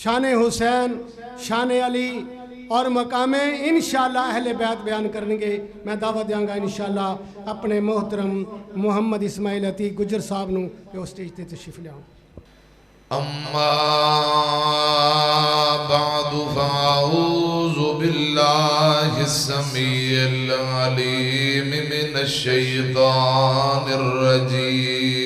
شان حسین، شان علی اور مقامیں انشاءاللہ اہل بیت بیان کریں گے۔ میں دعوت دیاں گا انشاءاللہ اپنے محترم محمد اسماعیل عتیق گجر صاحب نو کہ وہ سٹیج تے تشریف لے آؤں۔ اما بعد فاعوذ باللہ السمیع العلیم من الشیطان الرجیم۔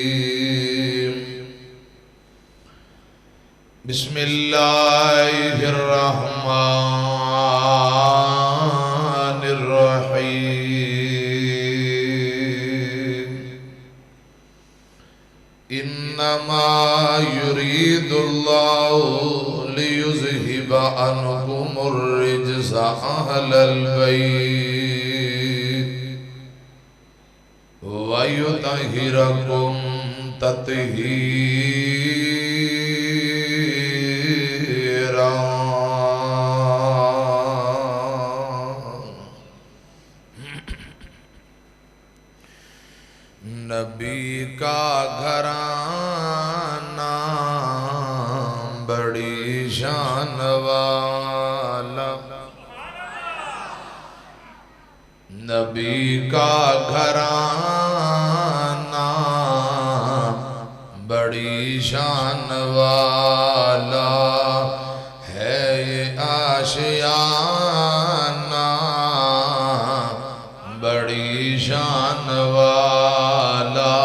بسم اللہ الرحمن الرحیم۔ انما يريد الله ليذهب عنكم الرجس اهل البيت ويطهركم تطهيرا۔ نبی کا گھرانہ بڑی شان والا، نبی کا گھرانہ بڑی شان والا ہے، یہ آشیانہ بڑی شان والا۔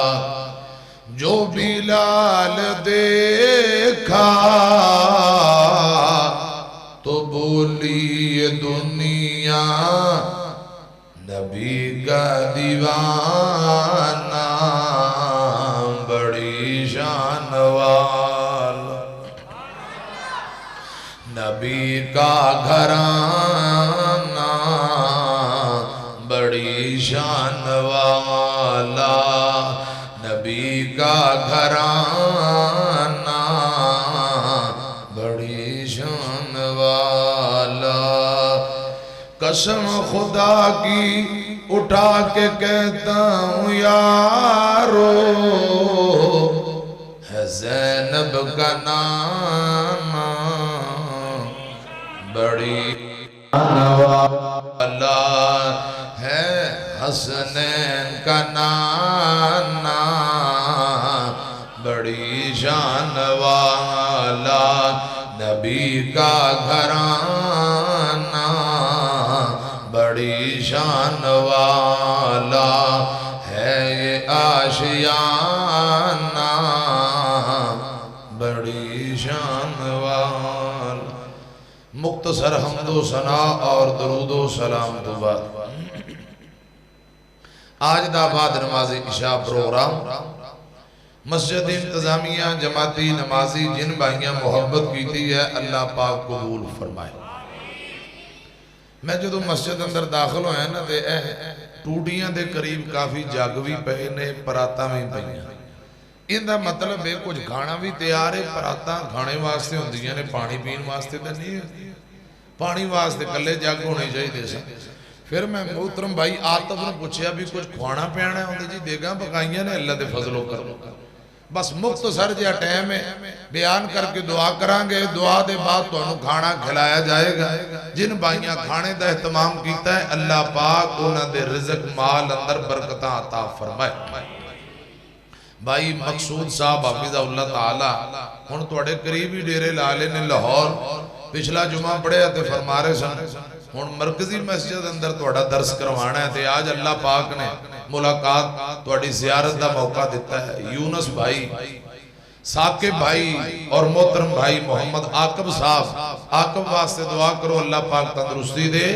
جو بلال دیکھا تو بولی یہ دنیا نبی کا دیوانہ بڑی شان والا، نبی کا گھرانہ بڑی شان والا، نبی کا گھرانہ بڑی شان والا۔ قسم خدا کی اٹھا کے کہتا ہوں یارو، ہے زینب کا نام بڑی شان والا، ہے حسنین کا نانا بڑی شان والا، نبی کا گھرانہ بڑی شان والا ہے، یہ آشیانہ بڑی شان والا۔ مختصر حمد و ثنا اور درود و سلام تو بعد آج دا بعد نماز عشاء پروگرام مسجد انتظامیہ جماعتی نمازی جن بھائیاں محبت کیتی ہے اللہ پاک قبول فرمائے۔ میں جدو مسجد اندر داخل ہویا نا دے ٹوٹیاں دے قریب کافی جاگوی پہے نے پراتا میں پہیاں، ان دا مطلب ہے کچھ کھانا بھی تیار ہے، پراتا کھانے واسطے ہوں دیاں نے، پانی پین واسطے دے نہیں ہے، پانی واسطے کلے جاگ ہونے چاہیے دے سا۔ پھر میں محترم بھائی آتف نے پوچھیا بھی کچھ کھوانا پیانا ہے ہوندے جی دیگاں پکائیاں نے اللہ دے فضل و کرم، بس مختصر جہا ٹائم ہے بیان کر کے دعا کرانگے، دعا دے بعد تو انہوں کھانا کھلایا جائے گا۔ جن بھائیاں کھانے دا اہتمام کیتا ہے اللہ پاک انہوں دے رزق مال اندر برکتاں عطا فرمائے۔ بھائی مقصود صاحب حافظہ اللہ تعالی ہن تواڈے قریبی ڈیرے لالے نے لاہور پچھلا جمعہ پڑھے تے فرما رہے سن ہن مرکزی مسجد اندر تواڈا درس کروانا ہے تے آج اللہ پاک نے ملاقات تواڈی زیارت دا موقع دیتا ہے۔ یونس بھائی، ثاقب بھائی اور محترم بھائی محمد عاقب صاحب، عاقب واسطے دعا کرو اللہ پاک تندرستی دے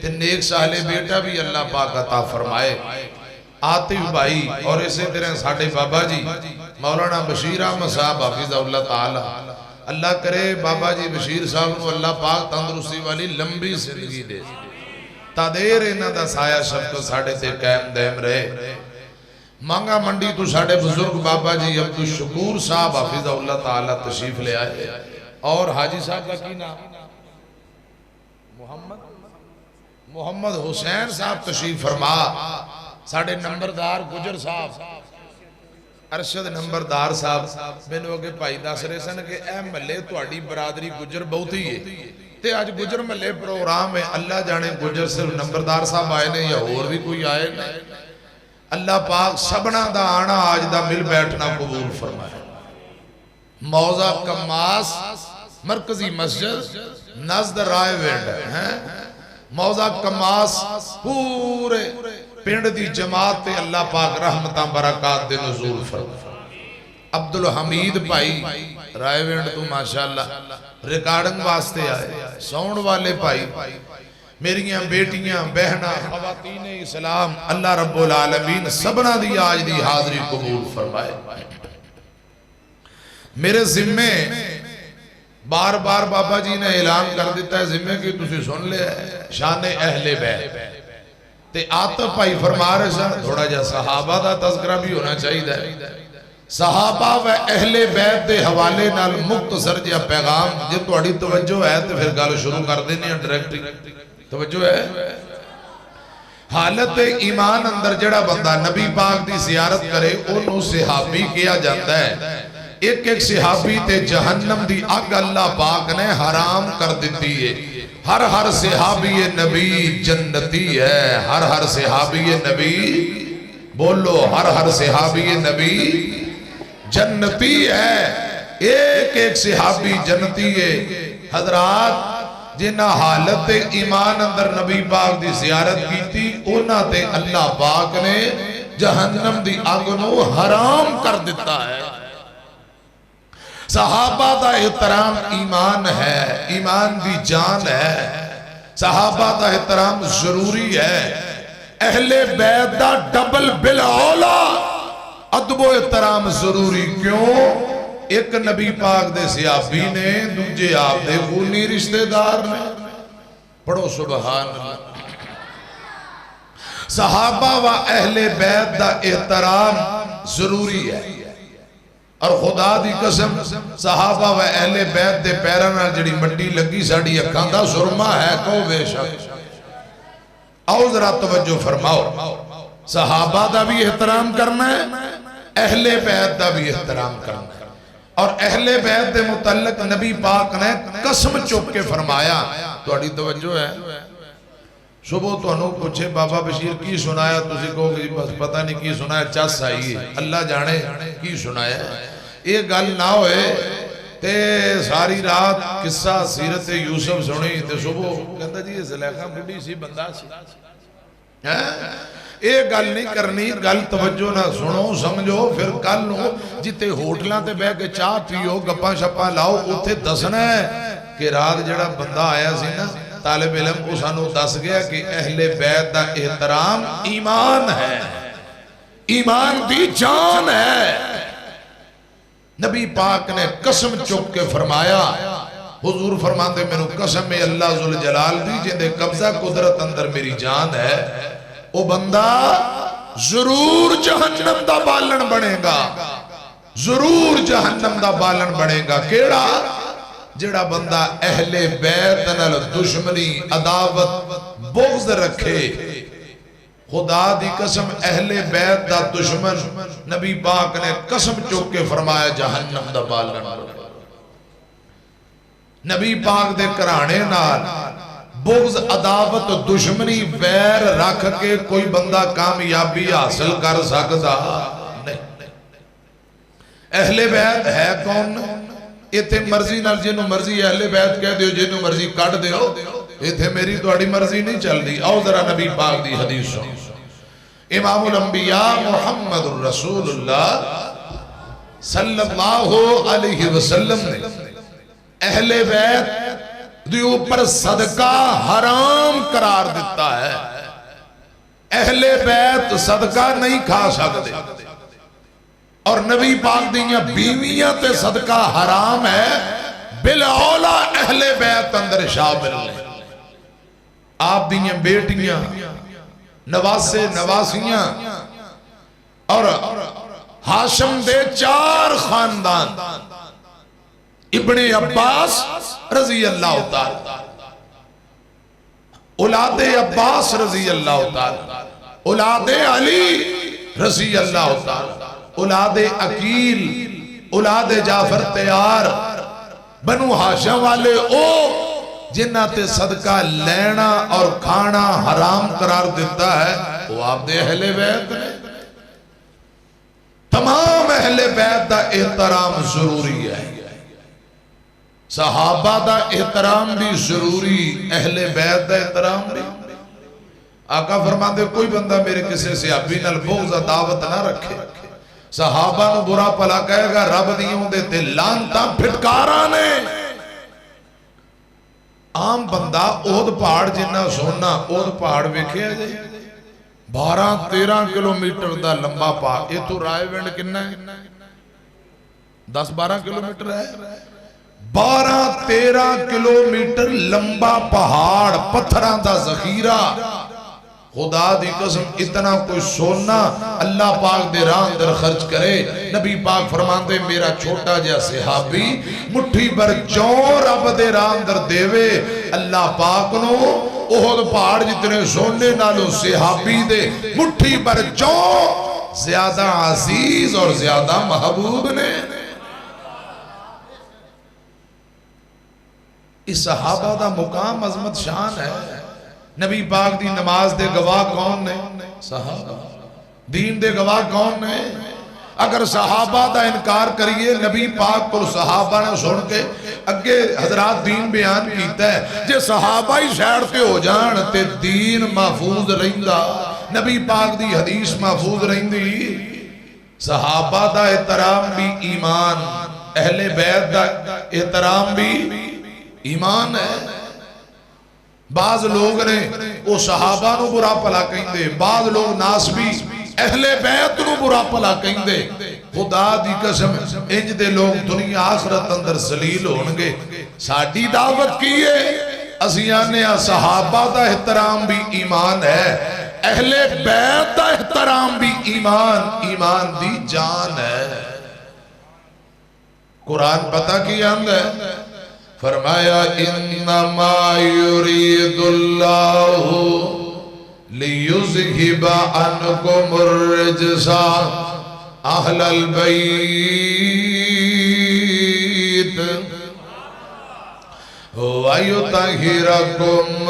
تے نیک صالح بیٹا بھی اللہ پاک عطا فرمائے۔ عاطف بھائی اور اسے طرح ساڑھے بابا جی مولانا بشیر احمد صاحب حافظہ اللہ تعالی، اللہ کرے بابا جی بشیر صاحب کو اللہ پاک تندرستی والی لمبی زندگی دے، تا دیر انہ دا سایہ شب تو ساڑھے تے قائم دائم رہے۔ مانگا منڈی تو ساڑھے بزرگ بابا جی عبدالشکور صاحب حافظہ اللہ تعالی تشریف لے آئے، اور حاجی صاحب کا کی نام محمد حسین صاحب تشریف فرما، ساڑھے نمبردار گجر صاحب ارشد نمبردار صاحب مینوں اگے بھائی دس رہے سن کہ اے محلے تہاڈی برادری گجر بہتی ہے تے اج گجر محلے پروگرام ہے اللہ جانے گجر صرف نمبردار صاحب آئے نے یا اور بھی کوئی آئے نے اللہ پاک سبنا دا آنا آج دا مل بیٹھنا قبول فرمائے موضع کماس مرکزی مسجد نزد رائے وینڈ ہے موضع کماس پورے پینڈ دی جماعت تے اللہ پاک رحمتاں برکات دے نزول فرمائے عبدالحمید بھائی رائے وینڈ تو ماشاءاللہ ریکارڈنگ واسطے آئے ساؤنڈ والے بھائی میریاں بیٹیاں بہناں خواتین اسلام اللہ رب العالمین سبنا دی آج دی حاضری قبول فرمائے میرے ذمے بار بار بابا جی نے اعلان کر دیتا ہے ذمے کی تسی سن لے شان اہل بیت تے آتف بھائی فرما رہے سن تھوڑا جا صحابہ دا تذکرہ بھی ہونا چاہیے صحابہ و اہل بیت دے حوالے نال مختصر جا پیغام جے تہاڈی توجہ ہے تے پھر گل شروع کر دینی ہے ڈائریکٹ توجہ ہے حالت ایمان اندر جڑا بندہ نبی پاک دی زیارت کرے انہوں صحابی کیا جاتا ہے ایک ایک صحابی تے جہنم دی آگ اللہ پاک نے حرام کر دیتی ہے ہر صحابی نبی جنتی ہے ہر صحابی نبی بولو ہر صحابی نبی جنتی ہے ایک ایک صحابی جنتی ہے حضرات جنہ حالت ایمان اندر نبی پاک دی زیارت کی تھی اونا تے اللہ پاک نے جہنم دی آگنو حرام کر دیتا ہے صحابہ دا احترام ایمان ہے ایمان دی جان ہے صحابہ دا احترام ضروری ہے اہل بیت دا ڈبل بالاولا ادب و احترام ضروری کیوں ایک نبی پاک دے صحابی نے دوجے آپ دے خونی رشتہ دار نے پڑھو سبحان اللہ صحابہ و اہل بیت دا احترام ضروری ہے اور خدا دی قسم صحابہ و اہل بیت دے پیرانا جڑی مٹی لگی ساڑی اکھاں دا سرما ہے کو بے شک آؤ ذرا توجہ فرماؤ صحابہ دا بھی احترام کرنا ہے اہل بیت دا بھی احترام کرنا ہے اور اہل بیت دے متعلق نبی پاک نے قسم چوک کے فرمایا تہاڈی توجہ ہے صبح تو انہوں پوچھے بابا بشیر کی سنایا تسی کہو کہ بس پتہ نہیں کی سنایا چس آئی ہے اللہ جانے کی سنایا یہ گل نہ ہوئے تے ساری رات قصہ سیرت یوسف سنی تے صبح کہتا جی یہ زلیخہ بڑی سی بندہ سی یہ گل نہیں کرنی گل توجہ نہ سنو سمجھو پھر کل نو جتے ہوٹلاں تے بے کے چاہ پیو گپاں شپاں لاؤ اتھے دسنا ہے کہ رات جڑا بندہ آیا سی نا طالب علم کو سانو دس گیا کہ اہل بیت دا احترام ایمان ہے ایمان دی جان ہے نبی پاک نے قسم چک کے فرمایا حضور فرماتے میں قسم اللہ ذوالجلال دی جندے قبضہ قدرت اندر میری جان ہے وہ بندہ ضرور جہنم دا بالن بنے گا ضرور جہنم دا بالن بنے گا کیڑا جڑا بندہ اہل بیت نال دشمنی عداوت بغض رکھے خدا دی قسم اہل بیت دا دشمن نبی پاک نے قسم چوک کے فرمایا جہنم دا بالن نبی پاک دے کرانے نال بغض عداوت دشمنی ویر رکھ کے کوئی بندہ کامیابی حاصل کر سکتا نہیں اہل بیت ہے کون ایتھے مرضی نال جنہوں مرضی اہل بیت کہہ دیو جنہوں مرضی کٹ دیو ایتھے میری توڑی مرضی نہیں چل دی آؤ ذرا نبی پاک دی حدیث سن امام الانبیاء محمد الرسول اللہ صلی اللہ علیہ وسلم نے اہل بیت دی اوپر صدقہ حرام قرار دیتا ہے اہل بیت صدقہ نہیں کھا سکتے اور نبی پاک دیاں بیویاں تے صدقہ حرام ہے بالاولا اہل بیت اندر شامل ہیں آپ دیاں بیٹیاں نواسے نواسیاں اور ہاشم دے 4 خاندان ابن عباس رضی اللہ تعالی اولاد عباس رضی اللہ تعالی اولاد علی رضی اللہ تعالی اولاد عقیل، اولاد جعفر تیار، بنو ہاشم والے او جنہ تے صدقہ لینا اور کھانا حرام قرار دیتا ہے وہ آپ دے اہل بیت نے۔ تمام اہل بیت دا احترام ضروری ہے، صحابہ دا احترام بھی ضروری، اہل بیت دا احترام بھی۔ آقا فرماتے کوئی بندہ میرے کسی صحابی نال بغض دعوت نہ رکھے، صحابہ نو برا پلا کہے گا رب دیوں دے تے لانتاں پھٹکاراں نے۔ عام بندہ اود پہاڑ جنہ سونا، اود پہاڑ ویکھیا جائے 12-13 کلومیٹر دا لمبا پہاڑ، یہ تو رائے ونڈ کننا ہے 10-12 کلومیٹر ہے، 12-13 کلومیٹر لمبا پہاڑ، پتھراں دا ذخیرہ، خدا دی قسم اتنا کوئی سونا اللہ پاک دے راہ اندر خرچ کرے۔ نبی پاک فرماندے میرا چھوٹا جا صحابی مٹھی بر جوں رب دے راہ اندر دیوے، اللہ پاک نو احد پہاڑ جتنے سونے نالو صحابی دے مٹھی بر جوں زیادہ عزیز اور زیادہ محبوب نے۔ اس صحابہ دا مقام عظمت شان ہے۔ نبی پاک دی نماز دے گواہ کون نے؟ صحابہ۔ دین دے گواہ کون نے؟ اگر صحابہ دا انکار کریے نبی پاک کو صحابہ نے سن کے اگے حضرات دین بیان کیتا ہے، جے صحابہ ہی شہرتے ہو جان تے دین محفوظ رہندا، نبی پاک دی حدیث محفوظ رہندی۔ صحابہ دا احترام بھی ایمان، اہل بیت دا احترام بھی ایمان ہے۔ بعض لوگ نے وہ صحابہ نو برا پلا کہیں دے، بعض لوگ ناس بھی اہل بیت نو برا پلا کہیں دے۔ خدا دی قسم انج دے لوگ دنیا آخرت اندر ذلیل ہونگے۔ ساڈی دعوت کیے اسیانے صحابہ دا احترام بھی ایمان ہے، اہل بیت دا احترام بھی ایمان، ایمان دی جان ہے۔ قرآن پتہ کی اند ہے، فرمایا انما یرید اللہ لیذہب عنکم الرجس اہل البیت ویطہرکم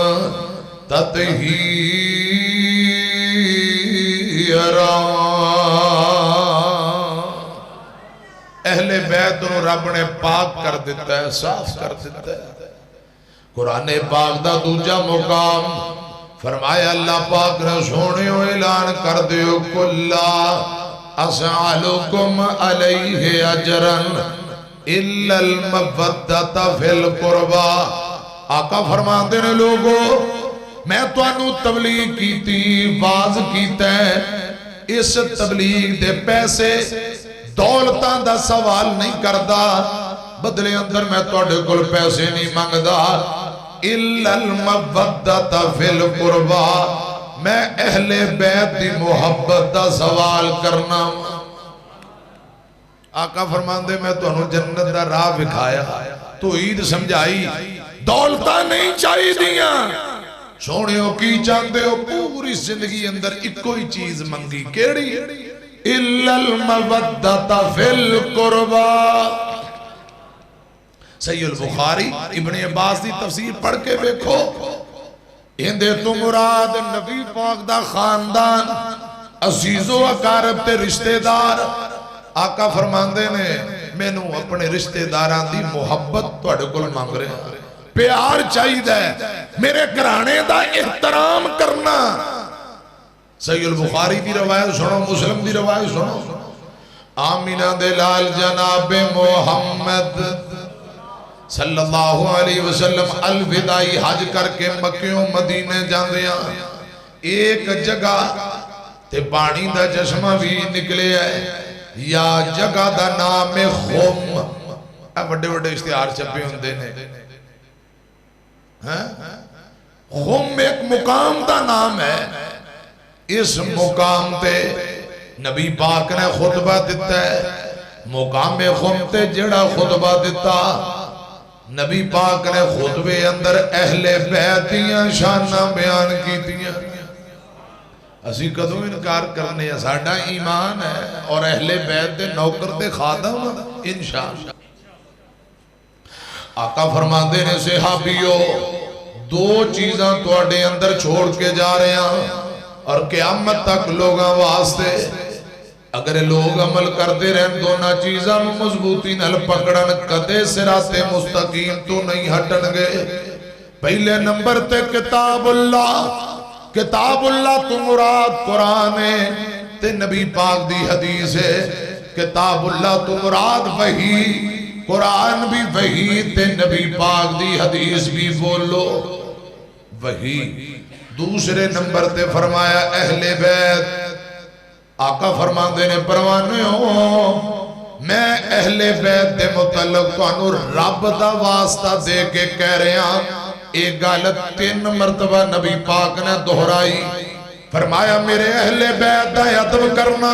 تطہیرا۔ اہل بیت نو رب نے پاک کر دیتا ہے، صاف کر دیتا ہے۔ قرآن پاک دا دوجا مقام فرمایا اللہ پاک نے سونیوں اعلان کر دیو کلا اسعلکم علیہ اجرن الا المودۃ فی القربى۔ آقا فرماندے نے لوگو میں تو انو تبلیغ کیتی، واز کیتا ہے، اس تبلیغ دے پیسے دولتاں دا سوال نہیں کردہ، بدلے اندر میں توڑے کل پیسے نہیں مانگدہ، اِلَّا الْمَوَدَّةَ فِي الْقُرْبَى، میں اہل بیت دی محبت دا سوال کرنا۔ آقا فرماندے میں تو انہوں جنت دا راہ بکھایا، تو عید سمجھائی، دولتاں نہیں چاہی دیاں، سونیوں کی چاندے ہو پوری زندگی اندر ایک کوئی چیز منگی، کیڑی؟ اِلَّا الْمَوَدَّةَ فِي الْقُرْبَى۔ سید البخاری ابن عباس دی تفسیر پڑھ کے بیکھو، اندے تو مراد نبی پاک دا خاندان، عزیز و اقارب تے رشتہ دار۔ آقا فرماندے نے میں نو اپنے رشتہ داران دی محبت توڑے کل مانگ رہے ہیں، پیار چاہی دے، میرے گھرانے دا احترام کرنا۔ سید البخاری دی روایت سنو، مسلم دی روایت سنو، آمینہ دلال جناب محمد صلی اللہ علیہ وسلم الوداعی حج کر کے مکیوں مدینے جاندیاں، ایک جگہ تے پانی دا چشمہ بھی نکلے ہے، یا جگہ دا نام خم، بڑے بڑے اشتہار چھپے ہوندے نے، خم ایک مقام دا نام ہے۔ اس مقام تے نبی پاک نے خطبہ دیتا ہے، مقام خم تے جڑا خطبہ دیتا، نبی پاک نے خطبے اندر اہل بیت دیاں شانہ بیان کی دیا، اسی کدوں انکار کرنے ہیں، ساڈا ایمان ہے اور اہل بیت دے نوکر تے خادم انشاءاللہ۔ آقا فرماندے نے صحابیو دو چیزاں تواڈے اندر چھوڑ کے جا رہے ہیں اور قیامت تک لوگاں واسطے اگر لوگ عمل کرتے رہن دونوں چیزاں مضبوطی نال پکڑن کدے صراط مستقیم تو نہیں ہٹن گے۔ پہلے نمبر تے کتاب اللہ تو مراد قرآن ہے تے نبی پاک دی حدیث ہے۔ کتاب اللہ تو مراد وحی، قرآن بھی وحی تے نبی پاک دی حدیث بھی بولو وحی۔ دوسرے نمبر تے فرمایا اہل بیت۔ آقا فرماندے نے پروانے ہو میں اہل بیت دے متعلق تو رب دا واسطہ دے کے کہہ رہے ہیں۔ ایک گالت 3 مرتبہ نبی پاک نے دہرائی، فرمایا میرے اہل بیت دا ادب کرنا،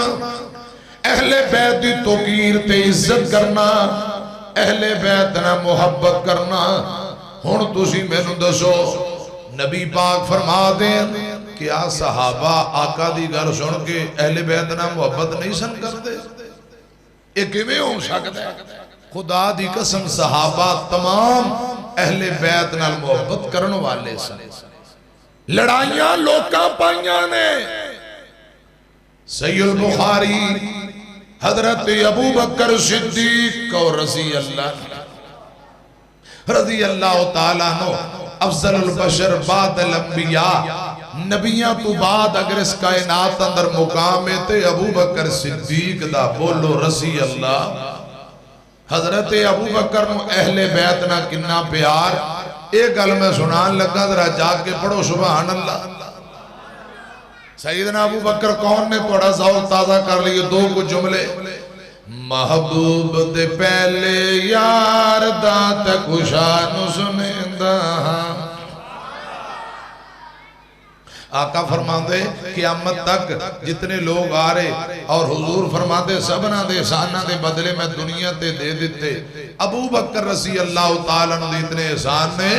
اہل بیت دی توقیر تے عزت کرنا، اہل بیت نہ محبت کرنا۔ ہن تسی مینوں دسو نبی پاک فرما دیں کیا صحابہ آقا دی گل سن کے اہل بیت نہ محبت نہیں سن کرتے؟ یہ کیویں ہو سکتا ہے؟ خدا دی قسم صحابہ تمام اہل بیت نال محبت کرن والے سن۔ لڑائیاں لوکاں پائیاں نے۔ صحیح البخاری حضرت ابو بکر صدیق اور رضی اللہ تعالیٰ عنہ افضل البشر بعد الانبیاء، نبیاں تو بعد اگر اس کائنات اندر مقام تے ابو بکر صدیق دا بولو رضی اللہ۔ حضرت ابو بکر نو اہل بیت نہ کنا پیار، ایک گل میں سنان لگا ذرا جاگ کے پڑھو سبحان اللہ۔ سیدنا ابو بکر کون نے تھوڑا ذوق تازہ کر لیے دو کچھ جملے۔ محبوب دے پہلے یار دا تے خوشانو سنیندہ۔ آقا فرماندے قیامت تک جتنے لوگ آ رہے اور حضور فرماندے سبنا دے احسانہ دے بدلے میں دنیا تے دے دیتے۔ ابو بکر رضی اللہ تعالیٰ نے اتنے احسان نے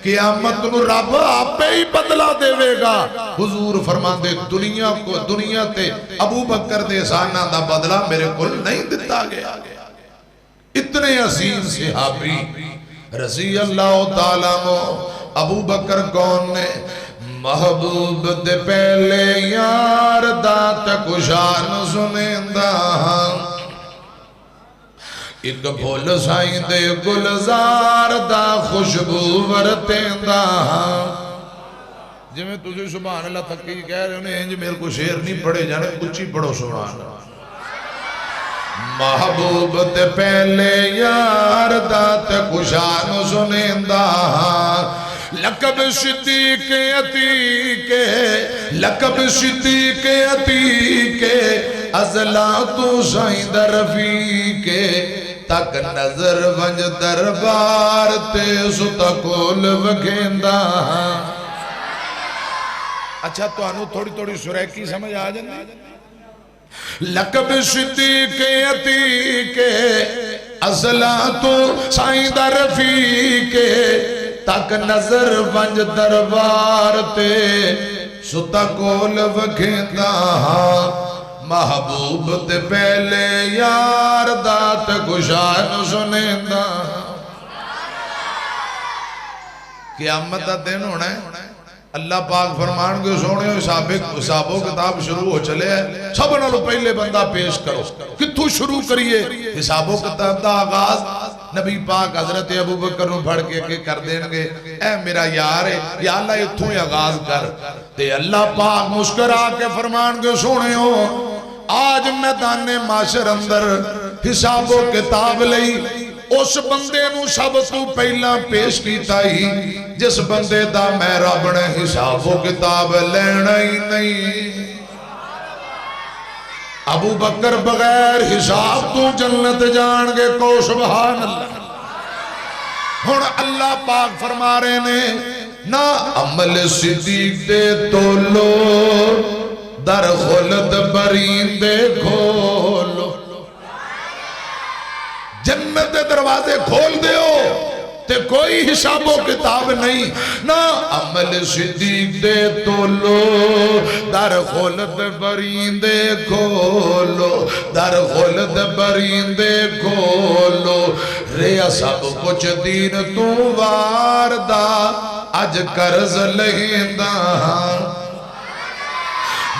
قیامت نو رب آپ پہ ہی بدلہ دے گا۔ حضور فرماندے دنیا تے ابو بکر دے احسانہ دا بدلہ میرے کل نہیں دیتا گیا۔ اتنے عظیم صحابی رضی اللہ تعالیٰ نے ابو بکر کون نے؟ محبوب دے پہلے یار دا تے خوشان سنیندہ، ایک بھول سائیں دے گلزار دا خوشبو ورتیندہ۔ جی میں تجھے سبحان اللہ تھکی کہہ رہے انہیں انج میرے کو شیر نہیں پڑھے جانے کچھ ہی پڑھو سبحان اللہ۔ محبوب دے پہلے یار دا تے خوشان سنیندہ، لقب صدیق عتیق، لقب صدیق عتیق، ازلا تو سائیں رفیق، تک نظر ونج دربار تے ستا کول وکھیندہ۔ اچھا تو انہوں تھوڑی تھوڑی سریکی سمجھ آ جاندی۔ لقب صدیق عتیق، ازلا تو سائیں رفیق، تک نظر ونج دربار تے ستا کول وکھیندہ۔ محبوب تے پہلے یار دات خوشان سنیندہ۔ قیامت دا دن ہونا ہے، اللہ پاک فرمان کے سونے حساب و کتاب شروع ہو چلے ہیں، سب نالو پہلے بندہ پیش کرو، کتھو شروع کریے؟ حساب و کتاب دا آغاز نبی پاک حضرت ابو بکر نو پڑھ کے کر دیں گے، اے میرا یار ہے یا اللہ اتھوں ہی آغاز کر تے اللہ پاک مسکرا کے فرمان کے سونے ہو آج میدان معاشر اندر حساب و کتاب لئی اس بندے نو سب تو پہلا پیش کیتا ہی جس بندے دا میں رب نے حساب و کتاب لینا ہی نہیں۔ ابو بکر بغیر حساب تو جنت جان گے کو سبحان اللہ۔ ہن اللہ پاک فرما رہے نے نا عمل صدیق دے تولو در خلد برین دے کھولو، جنت دے دروازے کھول دیو تے تے کوئی حساب و کتاب نہیں نہ عمل صدیق دے تولو در خلد بریندے کھولو در خلد بریندے کھولو ریا سب کچھ دین تو واردہ اج قرض لہندہ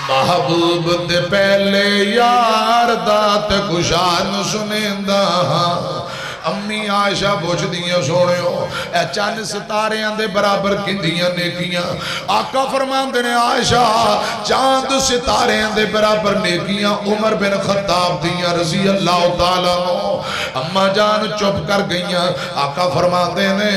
محبوب دے پہلے یار دات کشان سنیندہ امی عائشہ بوچھ دیاں سونے ہو اے چند ستاریاں دے برابر کندیاں نیکیاں آقا فرمان دینے عائشہ چاند ستاریاں دے برابر نیکیاں عمر بن خطاب دیاں رضی اللہ تعالیٰ نو اما جان چپ کر گئیاں آقا فرمان دینے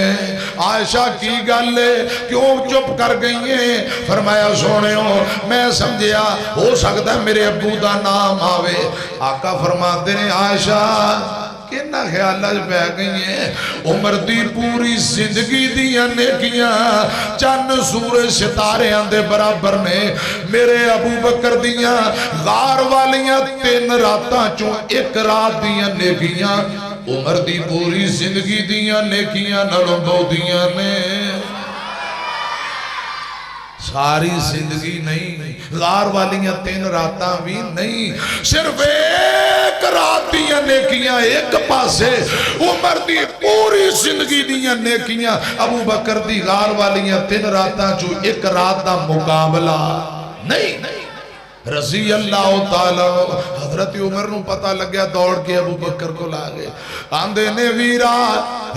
عائشہ کی گالے کیوں چپ کر گئییں فرمایا سونے ہو میں سمجھیا ہو سکتا ہے میرے ابو دا نام آوے آقا فرمان دینے عائشہ کہنا خیالات بہ گئی ہیں عمر دی پوری زندگی دیاں نیکیاں چند سورج ستارے آندے برابر نے میرے ابو بکر دیاں غار والیاں 3 راتاں چوں 1 رات دیاں نیکیاں عمر دی پوری زندگی دیاں نیکیاں نلوں دو دیاں نے ساری زندگی نہیں غار والیاں 3 راتاں بھی نہیں صرف 1 رات دیاں نیکیاں ایک پاسے عمر دی پوری زندگی دیاں نیکیاں ابو بکر دی غار والیاں 3 راتاں جو 1 رات دا مقابلہ نہیں رضی اللہ تعالیٰ حضرت عمر نو پتہ لگیا دوڑ کے ابو بکر کو لاغے آندے نے ویرا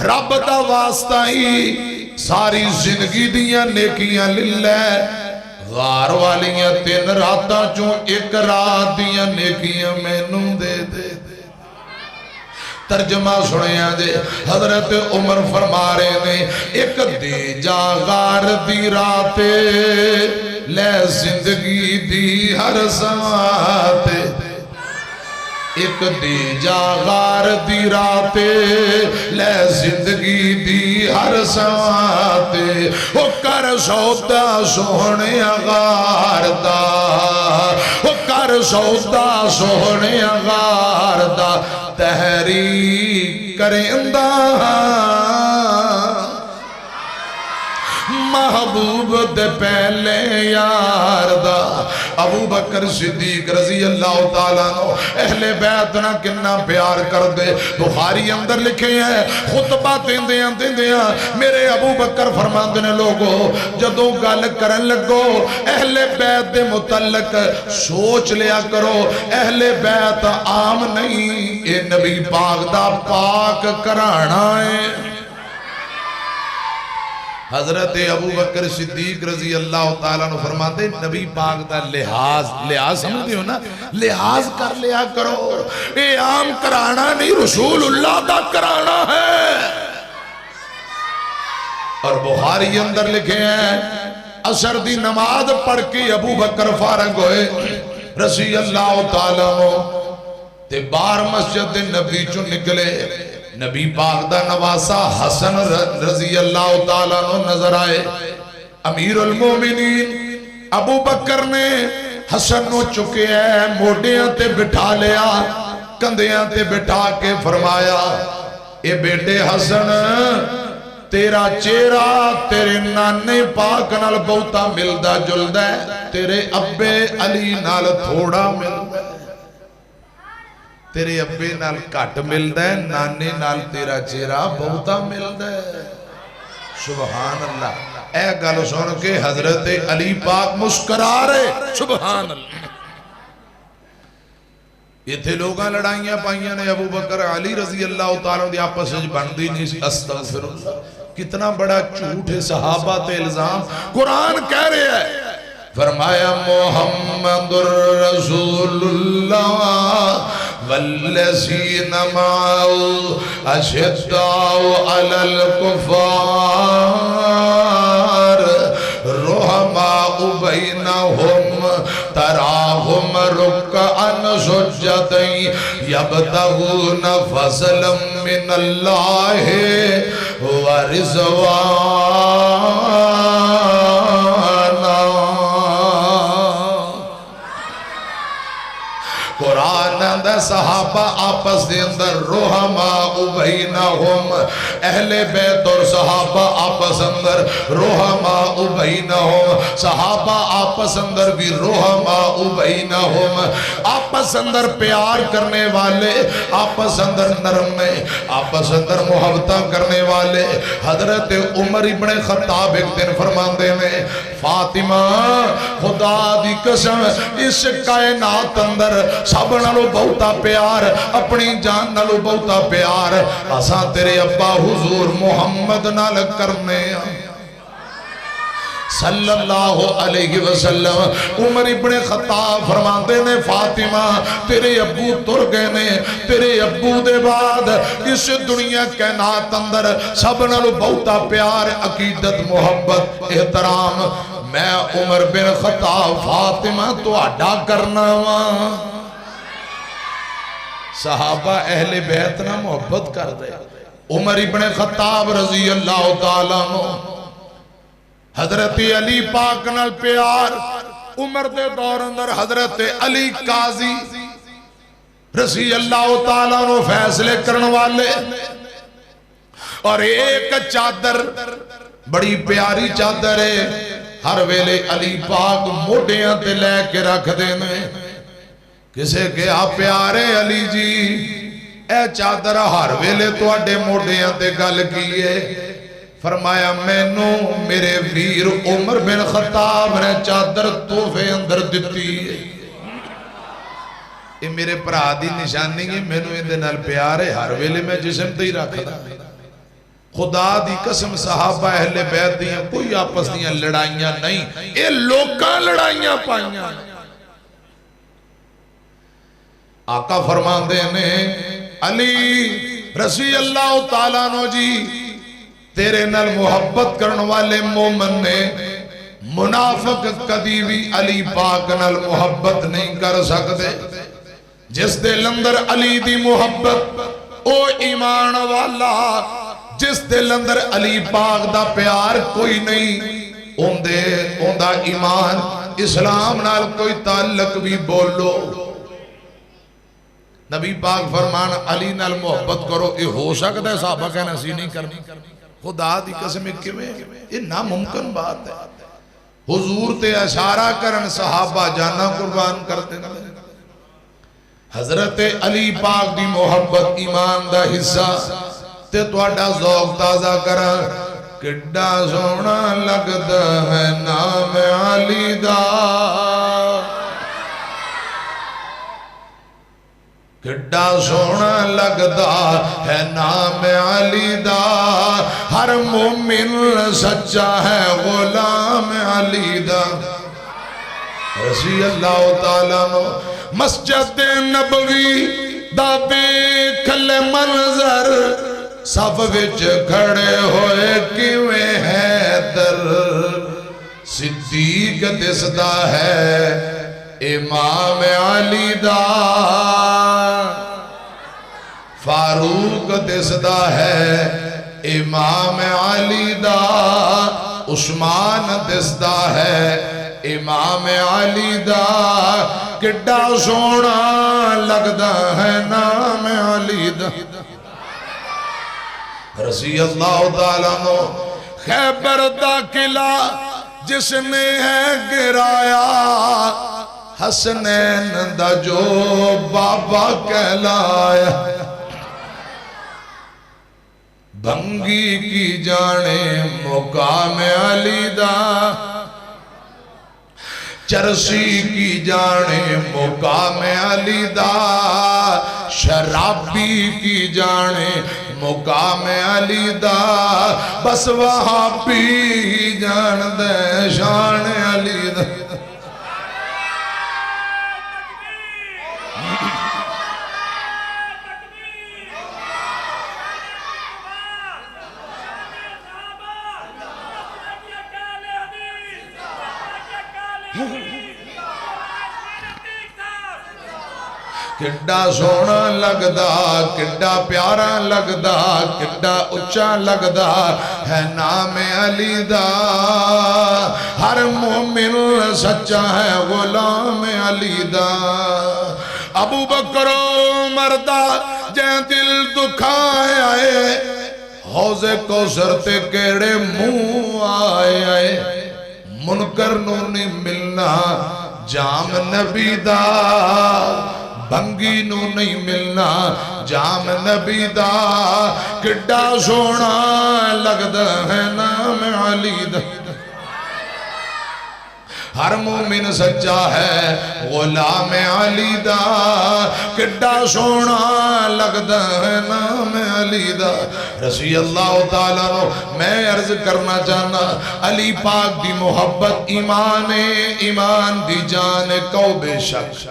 رب دا واسطہ ہی ساری زندگی دیاں نیکیاں للہ غار والیاں 3 راتاں چوں 1 رات دیاں نیکیاں میں نو دے دے ترجمہ سنیا جے حضرت عمر فرما رہے نے ایک دی جا غار دی راتے لے زندگی دی ہر ساتے ایک دی جا غار دی راتے لے زندگی دی ہر ساتے وہ کر سودا سونے غار دا وہ کر سودا سونے غار دا تحریک کرندہ محبوب دے پہلے یار دا ابو بکر صدیق رضی اللہ تعالیٰ نو اہل بیت نہ کننا پیار کر دے بخاری اندر لکھے ہیں خطبہ دیندیاں میرے ابو بکر فرمان دینے لوگو جدوں گل کرن لگو اہل بیت دے متعلق سوچ لیا کرو اہل بیت عام نہیں اے نبی پاک دا پاک کرانا ہے حضرت ابو بکر صدیق رضی اللہ تعالیٰ نے فرماتے نبی پاک دا لحاظ سمجھتے ہو نا لحاظ کر لیا کرو اے عام کرانا نہیں رسول اللہ دا کرانا ہے اور بخاری اندر لکھے ہیں عصر دی نماز پڑھ کے ابو بکر فارغ ہوئے رضی اللہ تعالیٰ تے بار مسجد نبی چو نکلے نبی پاک دا نواسا حسن رضی اللہ تعالیٰ نو نظر آئے امیر المومنین ابو بکر نے حسن نو چکے ہیں موڑیاں تے بٹھا لیا کندیاں تے بٹھا کے فرمایا اے بیٹے حسن تیرا چہرہ تیرے نانے پاک نال بہتا ملدا جلدا ہے تیرے ابے علی نال تھوڑا ملدا ہے تیرے ابے نال کٹ ملدا ہے نانے نال تیرا چہرہ بہتا ملدا ہے سبحان اللہ اے گل سن کے حضرت علی پاک مسکرا رہے سبحان اللہ یہ تھے لوگاں لڑائیاں پائیاں نے ابو بکر علی رضی اللہ تعالیٰ دی آپس سے بندی نہیں استغفر اللہ کتنا بڑا جھوٹ ہے صحابہ تے الزام قرآن کہہ رہے ہیں فرمایا محمد رسول اللہ والذین معه اشداء علی الکفار رحماء بینہم تراہم رکعا سجدا یبتغون فضلا من اللہ ورضوانا قرآن دا صحابہ آپس دے اندر رحماء بینہم اہل بیت اور صحابہ آپس اندر رحماء بینہم صحابہ آپس اندر بھی رحماء بینہم آپس اندر پیار کرنے والے آپس اندر نرمے آپس اندر محبتہ کرنے والے حضرت عمر ابن خطاب ایک دن فرماندے میں فاطمہ خدا دی قسم اس کائنات اندر سب نالو بہتا پیار اپنی جان نالو بہتا پیار اساں تیرے ابا حضور محمد نال کرنے صلی اللہ علیہ وسلم عمر ابن خطاب فرماندے نے فاطمہ تیرے ابو تر گئے نے تیرے ابو دے بعد اس دنیا کائنات اندر سب نالو بہتا پیار عقیدت محبت احترام میں عمر بن خطاب فاطمہ تو اڈا کرنا وا صحابہ اہل بیت نہ محبت کر دے عمر ابن خطاب رضی اللہ تعالیٰ عنہ حضرت علی پاک نال پیار عمر دے دور اندر حضرت علی قاضی رضی اللہ تعالیٰ عنہ فیصلے کرنے والے اور ایک چادر بڑی پیاری چادر ہے ہر ویلے علی پاک موڈیاں تے لے کے رکھ دینے کسے کہ آپ پیارے علی جی اے چادر ہر ویلے تو اڈے موڈیاں تے گل کیے فرمایا مینو میرے ویر عمر بن خطاب نے چادر تحفے اندر دیتی ہے یہ میرے پرا دی نشانی ہے مینو اندے نال پیار ہے ہر ویلے میں جسم تے ہی رکھ دا خدا دی قسم صحابہ اہل بیت دیاں کوئی آپس دیاں لڑائیاں نہیں اے لوکاں لڑائیاں پائیاں آقا فرماندے نے علی رضی اللہ تعالیٰ عنہ جی تیرے نال محبت کرن والے مومن نے منافق کدی بھی علی پاک نال محبت نہیں کر سکتے جس دل اندر علی دی محبت او ایمان والا جس دل اندر علی پاک دا پیار کوئی نہیں اون دا ایمان اسلام نال کوئی تعلق بھی بولو نبی پاک فرمان علی نال محبت کرو یہ ہو سکتا ہے صحابہ کہنا سی نہیں کرنی خدا دی قسم کیویں یہ ناممکن بات ہے حضور تے اشارہ کرن صحابہ جانا قربان کرتے ہیں حضرت علی پاک دی محبت ایمان دا حصہ تے تواڈا ذوق تازہ کرن کڈا سونا لگدا ہے نام علی دا کڈا سونا لگدا ہے نام علی دا ہر مومن سچا ہے غلام علی دا رضی اللہ تعالیٰ عنہ مسجد نبوی دا بیکھل منظر صف وچ کھڑے ہوئے کیویں حیدر صدیق دسدا ہے امام علی دا فاروق دسدا ہے امام علی دا عثمان دسدا ہے امام علی دا کڈا سونا لگدا ہے نام علی دا رضی اللہ تعالیٰ عنہ خیبر دا قلعہ جس نے ہے گرایا حسنین دا جو بابا کہلایا بھنگی کی جانے مقام علی دا چرسی کی جانے مقام علی دا شرابی کی جانے مقام علی دا بس وہاں پی جان دے شان علی دا کڈا سونا لگدا کڈا پیارا لگدا کڈا اچھا لگدا ہے نام علی دا ہر مومن سچا ہے غلام علی دا ابو بکر عمر دا جے دل دکھائے آئے حوض کوثر تے کیڑے منہ آئے آئے منکر نو نہیں ملنا جام نبی دا بھنگی نو نہیں ملنا جام نبی دا کڈا سونا لگدا ہے نام علی دا ہر مومن سچا ہے غلام علی دا کڈا سونا لگدا ہے نام علی دا رضی اللہ تعالیٰ عنہ میں عرض کرنا چاہنا علی پاک دی محبت ایمان دی جان کو بے شک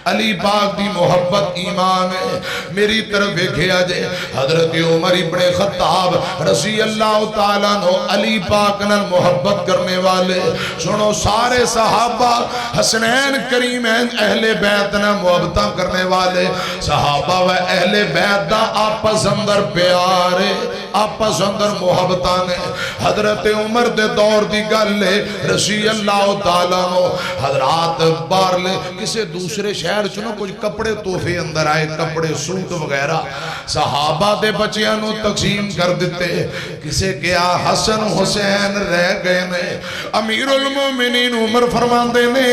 علی پاک دی محبت ایمان ہے میری طرف دیکھیا جائے حضرت عمر ابن خطاب رضی اللہ تعالیٰ عنہ علی پاک نال محبت کرنے والے سنو سارے صحابہ حسنین کریمین اہل بیت نال محبتاں کرنے والے صحابہ و اہل بیت دا آپس اندر پیارے آپس اندر محبتاں نے حضرت عمر دے دور دی گل لے رضی اللہ تعالیٰ عنہ حضرات بار لے کسے دوسرے شہر چنو کچھ کپڑے توفے اندر آئے کپڑے سوٹ وغیرہ صحابہ دے بچیاں نو تقسیم کر دیتے کسے کیا حسن حسین رہ گئے نے امیر المومنین عمر فرمان دے نے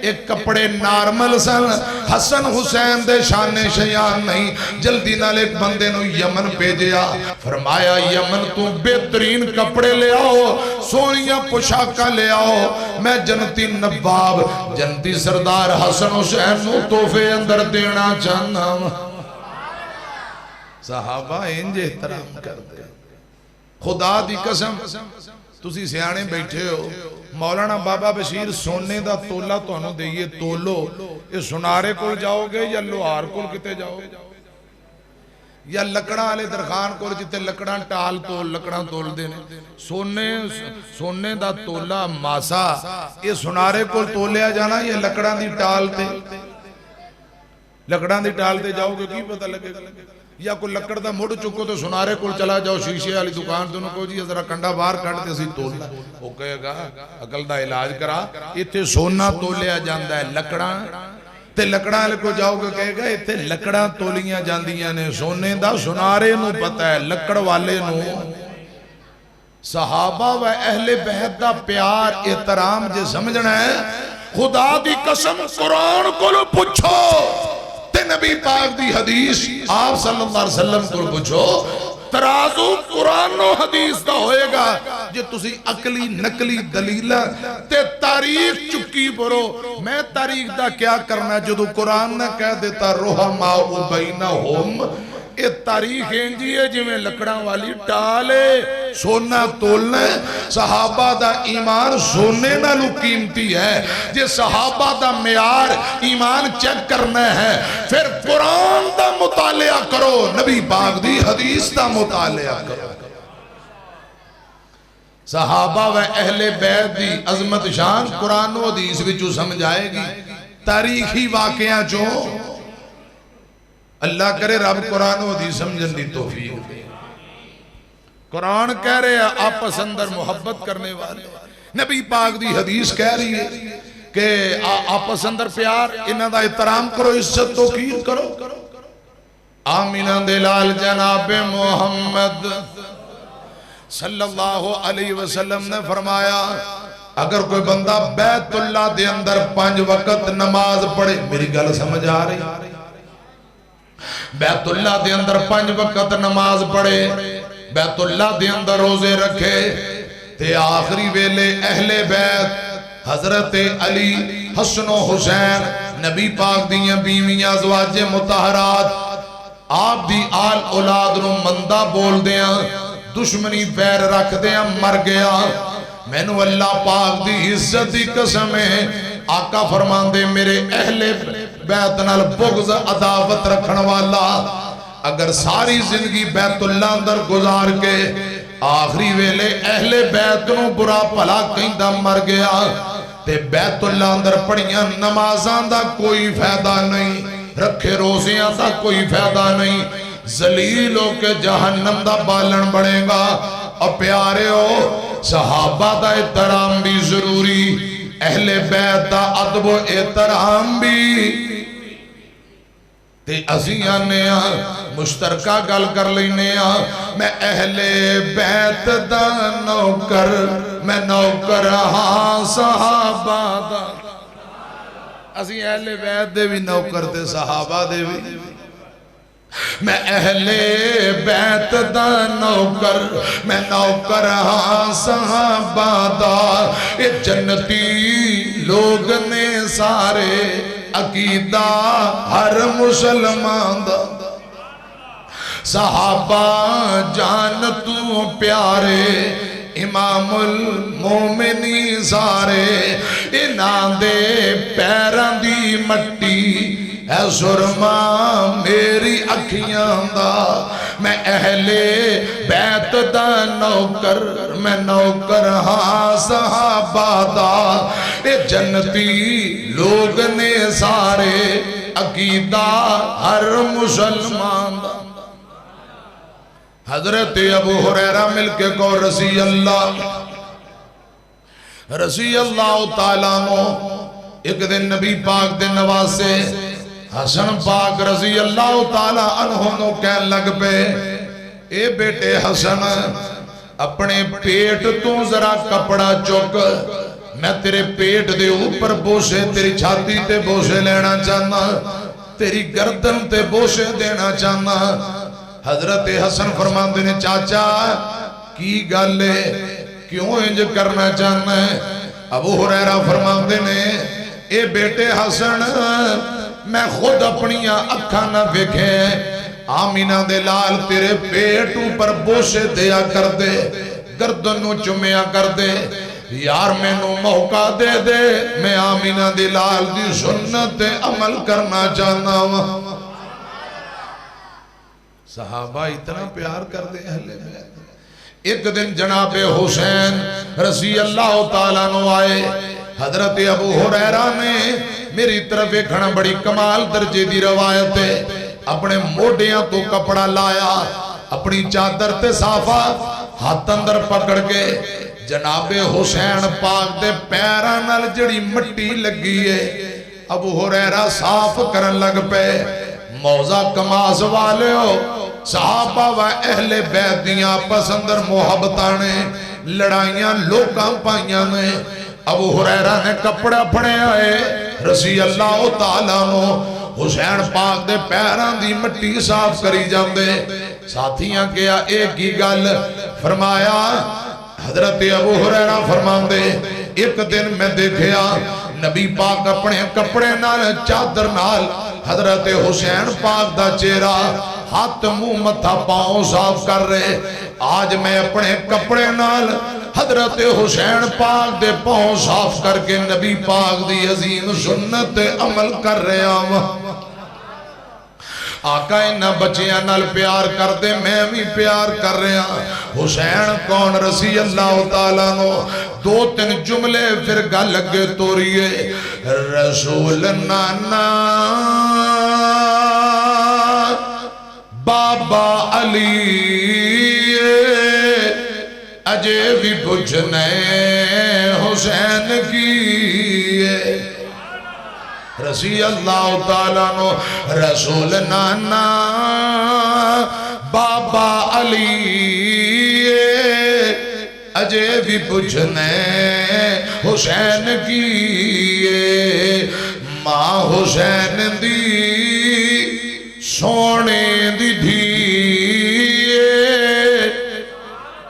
ایک کپڑے نارمل سن حسن حسین دے شان شیان نہیں جلدی نال ایک بندے نو یمن بھیجیا فرمایا یمن تو بہترین کپڑے لے آؤ سونیاں پوشاکاں لے آؤ میں جنتی نواب جنتی سردار حسن حسین نو تحفے اندر دینا چاہنا صحابہ انج احترام کر دے خدا دی قسم تسی سیانے بیٹھے ہو مولانا بابا بشیر سونے دا تولا تو انہوں دئیے تولو یہ سنارے کول جاؤ گے یا لوہار کول کتے جاؤ گے یا لکڑا آلے درخان کول جتے لکڑا ٹال تول لکڑا تول دینے سونے دا تولا ماسا یہ سنارے کول تولیا جانا یہ لکڑا دی ٹال تے لکڑا دی ٹال تے جاؤ گے کی پتہ لگے گا یا کوئی لکڑ دا مڑ چکو تو سنارے کول چلا جاؤ شیشے والی دکان تو انہوں کو جی ذرا کنڈا باہر کٹ دے سی تولنا وہ کہے گا عقل دا علاج کرا ایتھے سونا تولیا جاندا ہے لکڑا تے لکڑا لے کو جاؤ گے کہے گا ایتھے لکڑا تولیاں جاندیاں نے سونے دا سنارے نو پتہ ہے لکڑ والے نو صحابہ و اہل بیت دا پیار احترام جے سمجھنا ہے خدا دی قسم قرآن کو لو پوچھو تے نبی پاک دی حدیث آپ صلی اللہ علیہ وسلم کو پوچھو ترازو قرآن و حدیث دا ہوئے گا جو تسی عقلی نقلی دلیلہ تے تاریخ چکی برو میں تاریخ دا کیا کرنا جو قرآن نہ کہہ دیتا رحماء بینہم یہ تاریخ انجی ہے جی میں لکڑاں والی ٹالے سونا تولنا ہے صحابہ دا ایمان سونے نہ لو قیمتی ہے جی صحابہ دا معیار ایمان چیک کرنا ہے پھر قرآن دا مطالعہ کرو نبی پاک دی حدیث دا مطالعہ کرو صحابہ و اہل بیت دی عظمت شان قرآن و حدیث وچوں سمجھائے گی تاریخی واقعہ جو اللہ کرے رب قرآن و حدیث سمجھن دی توفیق دے قرآن کہہ رہے ہیں آپس اندر محبت کرنے والے نبی پاک دی حدیث کہہ رہی ہے کہ آپس اندر پیار انہاں دا احترام کرو عزت توقیر کرو آمینہ دلال جناب محمد صلی اللہ علیہ وسلم نے فرمایا اگر کوئی بندہ بیت اللہ دے اندر 5 وقت نماز پڑھے میری گل سمجھ آ رہی بیت اللہ دے اندر 5 وقت نماز پڑھے بیت اللہ دے اندر روزے رکھے تے آخری ویلے اہل بیت حضرت علی حسن و حسین نبی پاک دیاں بیویاں ازواج مطہرات آپ دی آل اولاد نو مندہ بول دیاں دشمنی پیر رکھ دیاں مر گیا میں نو اللہ پاک دی عزت دی قسم ہے آقا فرمان دے میرے اہل بیت نال بغض عداوت رکھن والا اگر ساری زندگی بیت اللہ اندر گزار کے آخری ویلے اہل بیت نو برا پلا کہیں دا مر گیا تے بیت اللہ اندر پڑھیاں نمازاں دا کوئی فائدہ نہیں رکھے روزیاں دا کوئی فائدہ نہیں ذلیل ہو کے جہنم دا بالن بڑھے گا اور پیارے ہو صحابہ دا احترام بھی ضروری اہل بیت دا ادب و احترام بھی تے اسی آنے مشترکہ گل کر لینے میں اہل بیت دا نوکر میں نوکر ہاں صحابہ دا اسی اہل بیت دے بھی نوکر تے صحابہ دے بھی میں اہل بیت دا نوکر میں نوکر ہاں صحابہ دا یہ جنتی لوگ نے سارے عقیدہ ہر مسلمان دا صحابہ جان تو پیارے امام المومنی سارے انہاں دے پیران دی مٹی اے سرما میری اکھیاں دا میں اہل بیت دا نوکر میں نوکر ہاں صحابہ دا اے جنتی لوگ نے سارے عقیدہ ہر مسلمان دا حضرت ابو ہریرہ مل کے کو رضی اللہ تعالیٰ نو ایک دن نبی پاک دے نواسے حسن پاک رضی اللہ تعالیٰ عنہ نو کہن لگ پے اے بیٹے حسن اپنے پیٹ تو ذرا کپڑا چوک میں تیرے پیٹ دے اوپر بوسے تیری چھاتی تے بوسے لینا چاہنا تیری گردن تے بوسے دینا چاہنا حضرت حسن فرماندے نے چاچا کی گالے کیوں انج کرنا چاہنا ہے ابو ہریرہ فرماندے نے اے بیٹے حسن میں خود اپنی اکھاں نہ ویکھے آمینہ دے لال تیرے پیٹ اوپر بوسے دیا کر دے گردنوں چمیا کر دے یار میں نو موقع دے دے میں آمینہ دے لال دی سنت عمل کرنا چاہنا ہوں صحابہ اتنا پیار کر دے اہل بیت ایک دن جناب حسین رضی اللہ تعالیٰ نو آئے حضرت ابو ہریرہ نے میری طرف ایکھنا بڑی کمال درجے دی روایت ہے اپنے موڑیاں تو کپڑا لایا اپنی چادر تے صافہ ہاتھ اندر پکڑ کے جناب حسین پاک دے پیران نال جڑی مٹی لگی ہے ابو ہریرہ صاف کرن لگ پے موزہ کماز والے ہو صحابہ و اہل بیت دیاں پسندر محبتانے لڑائیاں لوکاں پائیاں نے ابو ہریرہ نے کپڑا پھڑے آئے رضی اللہ تعالیٰ نو حسین پاک دے پیران دی مٹی صاف کری جاندے ساتھیاں کیا ایک ہی گل فرمایا حضرت ابو ہریرہ فرماندے ایک دن میں دیکھیا نبی پاک اپنے کپڑے نال چادر نال حضرت حسین پاک دا چہرہ ہاتھ منہ متھا پاؤں صاف کر رہے آج میں اپنے کپڑے نال حضرت حسین پاک دے پاؤں صاف کر کے نبی پاک دی عظیم سنت عمل کر رہے ہوں آقا انہا بچیاں نال پیار کر دے میں بھی پیار کر رہے ہیں حسین کون رضی اللہ تعالیٰ نو دو تین جملے پھر گل لگے توریے رسول نانا بابا علی اجے بھی پوچھنے حسین کی رضی اللہ تعالیٰ نو رسول نانا بابا علی اجے بھی پوچھنے حسین کی ماں حسین دی سونے دی دھی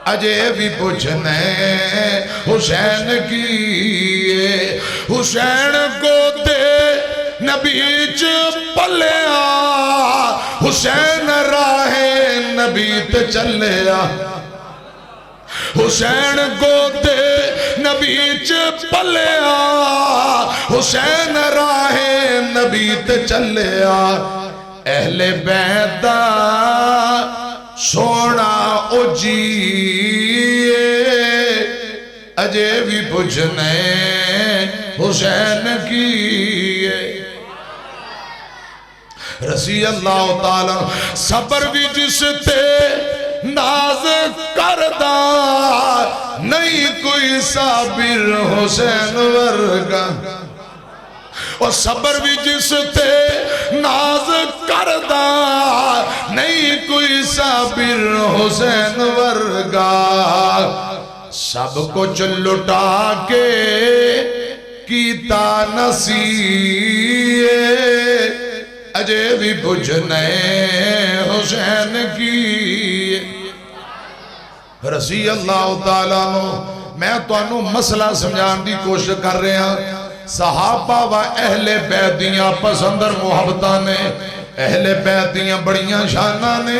اجے بھی پوچھنے حسین کی حسین کو دے نبیچ پلیا حسین راہ نبیت چلیا حسین کو دے نبیچ پلیا حسین راہ نبیت چلیا اہل بیت دا سونا اجیے اجے بھی پوچھنے حسین کی رضی اللہ تعالیٰ صبر بھی جس تے ناز کردہ نہیں کوئی صابر حسین ورگا اور صبر بھی جس تے ناز کردہ نہیں کوئی صابر حسین ورگا سب کچھ لٹا کے کیتا نصیب اجے بھی بجھنے حسین کی رضی اللہ تعالیٰ عنہ میں تو انہوں مسئلہ سمجھان دی کوشش کر رہے ہیں صحابہ و اہل بیت دیاں پسندر محبتہ نے اہل بیت دیاں بڑیاں شانہ نے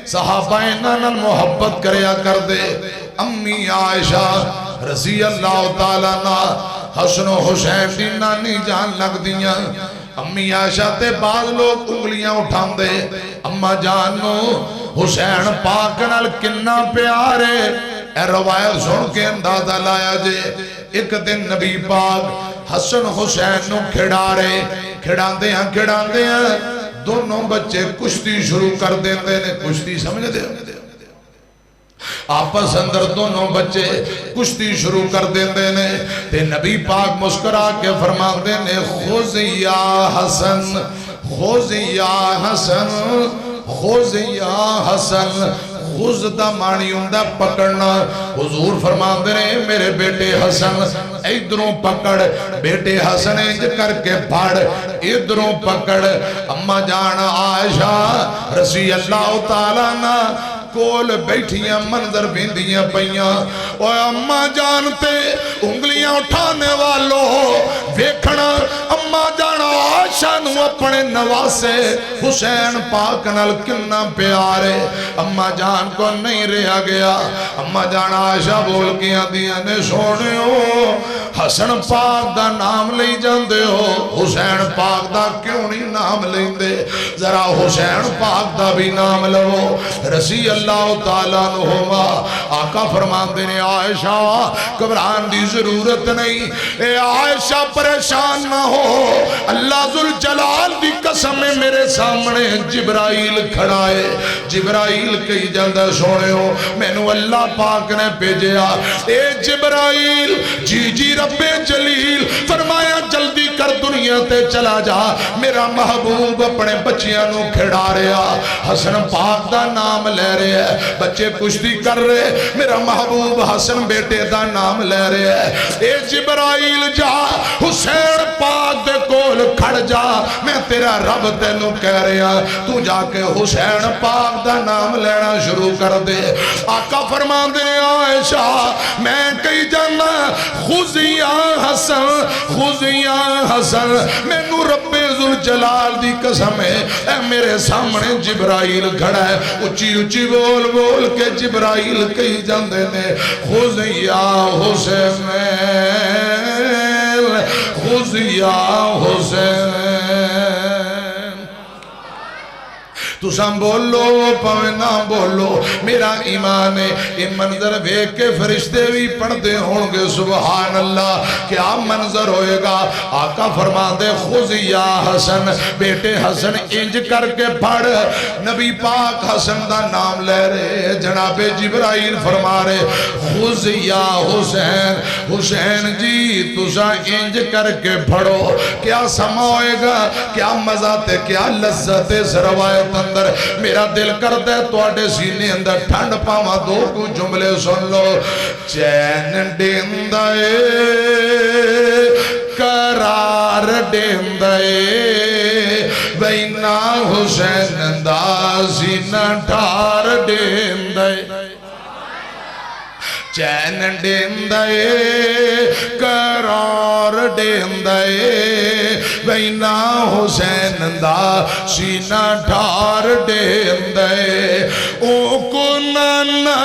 صحابہ انہاں محبت کریا کر دے امی عائشہ رضی اللہ تعالیٰ عنہ حسن و حسین دی نانی جان لگ دیاں امی عائشہ تے بعض لوگ انگلیاں اٹھان دے اما جانو حسین پاک نال کنا پیارے اے روایت سن کے اندازہ لایا جے ایک دن نبی پاک حسن حسین نو کھڑان دے ہیں دونوں بچے کشتی شروع کر دیندے نے کشتی سمجھ دے آپس اندر دونوں بچے کشتی شروع کر دیندے نے تے نبی پاک مسکرا کے فرمان دے نے خوز یا حسن خوز یا حسن خوز یا حسن خوز دا معنی ہوندہ پکڑنا حضور فرمان دے رہے میرے بیٹے حسن ادھروں پکڑ بیٹے حسن انج کر کے پھاڑ ادھروں پکڑ اما جان عائشہ رضی اللہ تعالیٰ عنہ کول بیٹھیاں منظر بیندیاں پئیاں اور اما جانتے انگلیاں اٹھانے والوں ویکھنا اما جانا عائشہ نو اپنے نواسے حسین پاک نال کنا پیارے اما جان کو نہیں رہا گیا اما جانا عائشہ بول کے آدیاں نے سونے ہو حسن پاک دا نام لئی جاندے ہو حسین پاک دا کیوں نہیں نام لیں دے ذرا حسین پاک دا بھی نام لو رضی اللہ تعالیٰ عنہ آقا فرمان دینے عائشہ گھبران دی ضرورت نہیں اے عائشہ پریشان نہ ہو اللہ ذوالجلال دی قسم میرے سامنے جبرائیل کھڑائے جبرائیل کہی جاندہ سونے ہو میں نو اللہ پاک نے بھیجیا اے جبرائیل جی رب جلیل فرمایا جلدی کر دنیا تے چلا جا میرا محبوب اپنے بچیاں نو کھڑا رہا حسن پاک دا نام لے رہے ہیں بچے کشتی کر رہے میرا محبوب حسن بیٹے دا نام لے رہے ہیں اے جبرائیل جا حسین پاک دے کول کھڑ جا میں تیرا رب تینوں کہہ رہا تو جا کے حسین پاک دا نام لینا شروع کر دے آقا فرمان دے عائشہ میں کہی جانا خوزیاں حسن میں نو رب ذوالجلال دی قسم ہے اے میرے سامنے جبرائیل کھڑا ہے اچھی اچھی بول بول کے جبرائیل کہی جاندے نے خوزیاں حسین خوزیاں حسین تو سام بولو پاوے نہ بولو میرا ایمان ہے یہ منظر بیک کے فرشتے بھی پڑھتے ہوں گے سبحان اللہ کیا منظر ہوئے گا آقا فرما دے خوز یا حسن بیٹے حسن انج کر کے پڑھ نبی پاک حسن دا نام لے رہے جناب جبرائیل فرما رہے خوز یا حسین حسین جی تو سا انج کر کے پڑھو کیا سما ہوئے گا کیا مزہ تے کیا لذت اس روایت اندر میرا دل کرتا ہے تو آٹے سینے اندر ٹھنڈ پاما دو کو جملے سن لو چین ڈیندائے قرار ڈیندائے بینا حسین دا سینہ ٹھار ڈیندائے چین ڈیندائے قرار ڈیندائے بینا حسین دا سینہ ٹھار ڈیندائے او کو نانا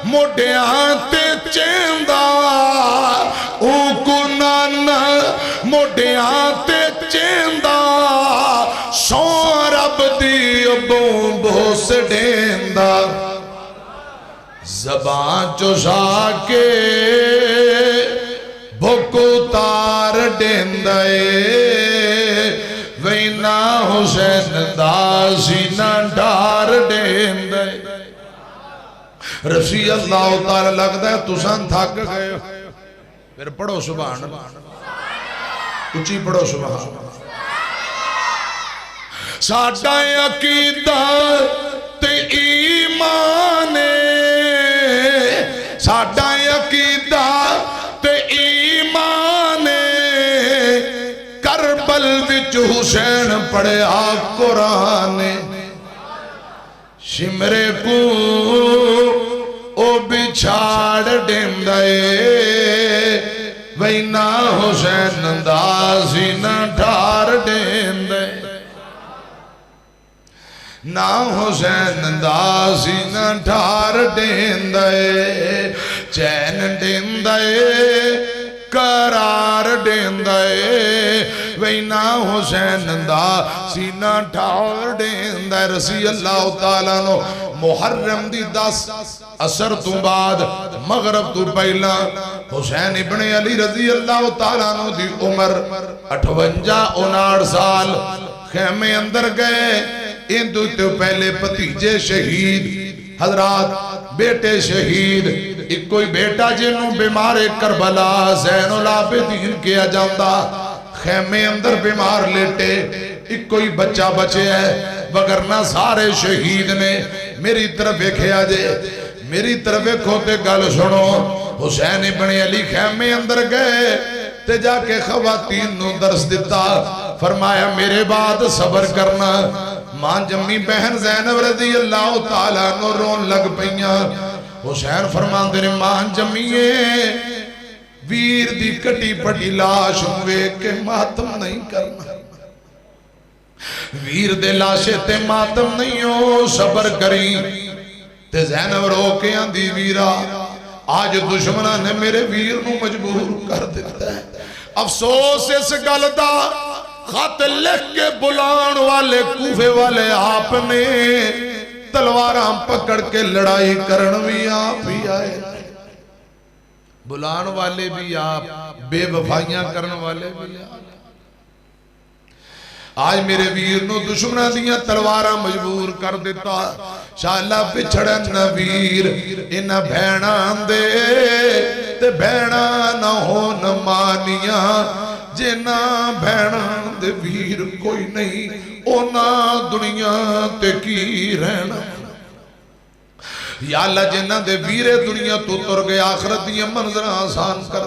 موڑیاں تے چیندہ او کو نانا موڑیاں تے چیندہ سو رب دی ابوں بوس ڈیندہ زبان چوسا کے بھکو تار ڈیندائے وینا حسین دا سینہ ڈار ڈیندائے رضی اللہ تعالی لگتا ہے تسان تھک گئے پھر پڑھو سبحان اللہ اچھی پڑھو سبحان اللہ۔ ساڈا عقیدہ تے ایمان ساڈا عقیدہ تے ایمان کربل وچ حسین پڑھیا قرآن شمرے کو او بچھاڑ دیندے وینا حسین اندازی نہ ڈھار دیندے نا حسین اندازی نہ ڈھار دیندے چین دیندے قرار دیندے وینا حسین اندازی نہ ڈھار دیندے رسی اللہ تعالیٰ نو محرم دی 10 اثر تو بعد مغرب تو پہلا حسین ابن علی رضی اللہ تعالیٰ نو دی عمر 58-59 سال خیمے اندر گئے ان تو پہلے پتیجے شہید حضرات بیٹے شہید ایک کوئی بیٹا جنہوں بیمار کربلا زین العابدین کیا جاندہ خیمے اندر بیمار لیٹے ایک کوئی بچہ بچے ہے وگرنہ سارے شہید نے میری طرف ایک آجے میری طرف ایک ہوتے گل سنو حسین ابن علی خیمے اندر گئے تے جا کے خواتین نو درس دیتا فرمایا میرے بعد صبر کرنا ماں جمی بہن زینب رضی اللہ تعالیٰ نو رون لگ پئیاں حسین فرمان دے ماں جمیے ویر دی کٹی پٹی لاش ہوئے کہ ماتم نہیں کرنا ویر دے لاشے تے ماتم نہیں ہو صبر کریں تے زینب رو کے آندھی ویرا آج دشمنہ نے میرے ویر نو مجبور کر دیتا ہے افسوس اس گلدہ خط لکھ کے بلان والے کوفے والے آپ نے تلواراں پکڑ کے لڑائی کرن بھی آپ ہی آئے بلان والے بھی آپ بے وفائیاں کرن والے بھی آپ آج میرے ویر نو دشمنہ دیاں تلواراں مجبور کر دیتا شاءاللہ پچھڑن ویر انہ بھینان دے تے بھینان نہ ہون مانیاں جنا بھینان دے ویر کوئی نہیں اونا دنیا تے کی رہنا یا اللہ جنہ دے ویر دنیا تو تر گئے آخرت دیا منظر آسان کر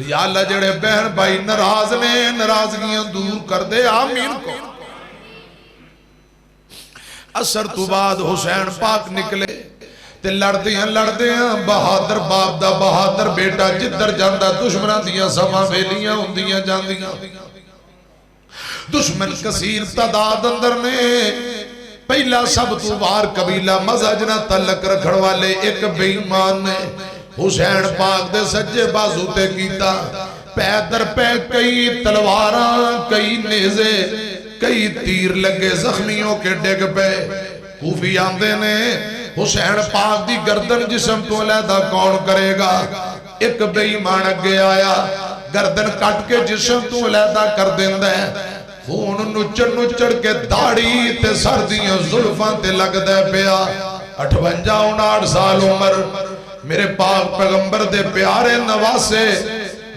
یا اللہ جڑے بہن بھائی نراز نے نرازگیاں دور کر دے آمین کو اثر تو بعد حسین پاک نکلے تے لڑدیاں بہادر باپ دا بہادر بیٹا جدر جاندہ دشمنہ دیاں سما ویلیاں اندیاں جاندیاں دشمن کثیر تعداد اندر نے پہلا سب تو وار قبیلہ مزاجنہ تلک رکھڑ والے ایک بے ایمان نے حسین پاک دے سجے بازو تے کیتا پیدر پہ کئی تلواراں کئی نیزے کئی تیر لگے زخمیوں کے ڈگ پہ کوفی آندے نے حسین پاک دی گردن جسم تو علیحدہ کون کرے گا ایک بے ایمان اگے آیا گردن کٹ کے جسم تو علیحدہ کر دیندہ ہے خون نچڑ کے داڑھی تے سردیاں ظلفاں تے لگ دے پیا 58-59 سال عمر میرے پاک پیغمبر دے پیارے نواسے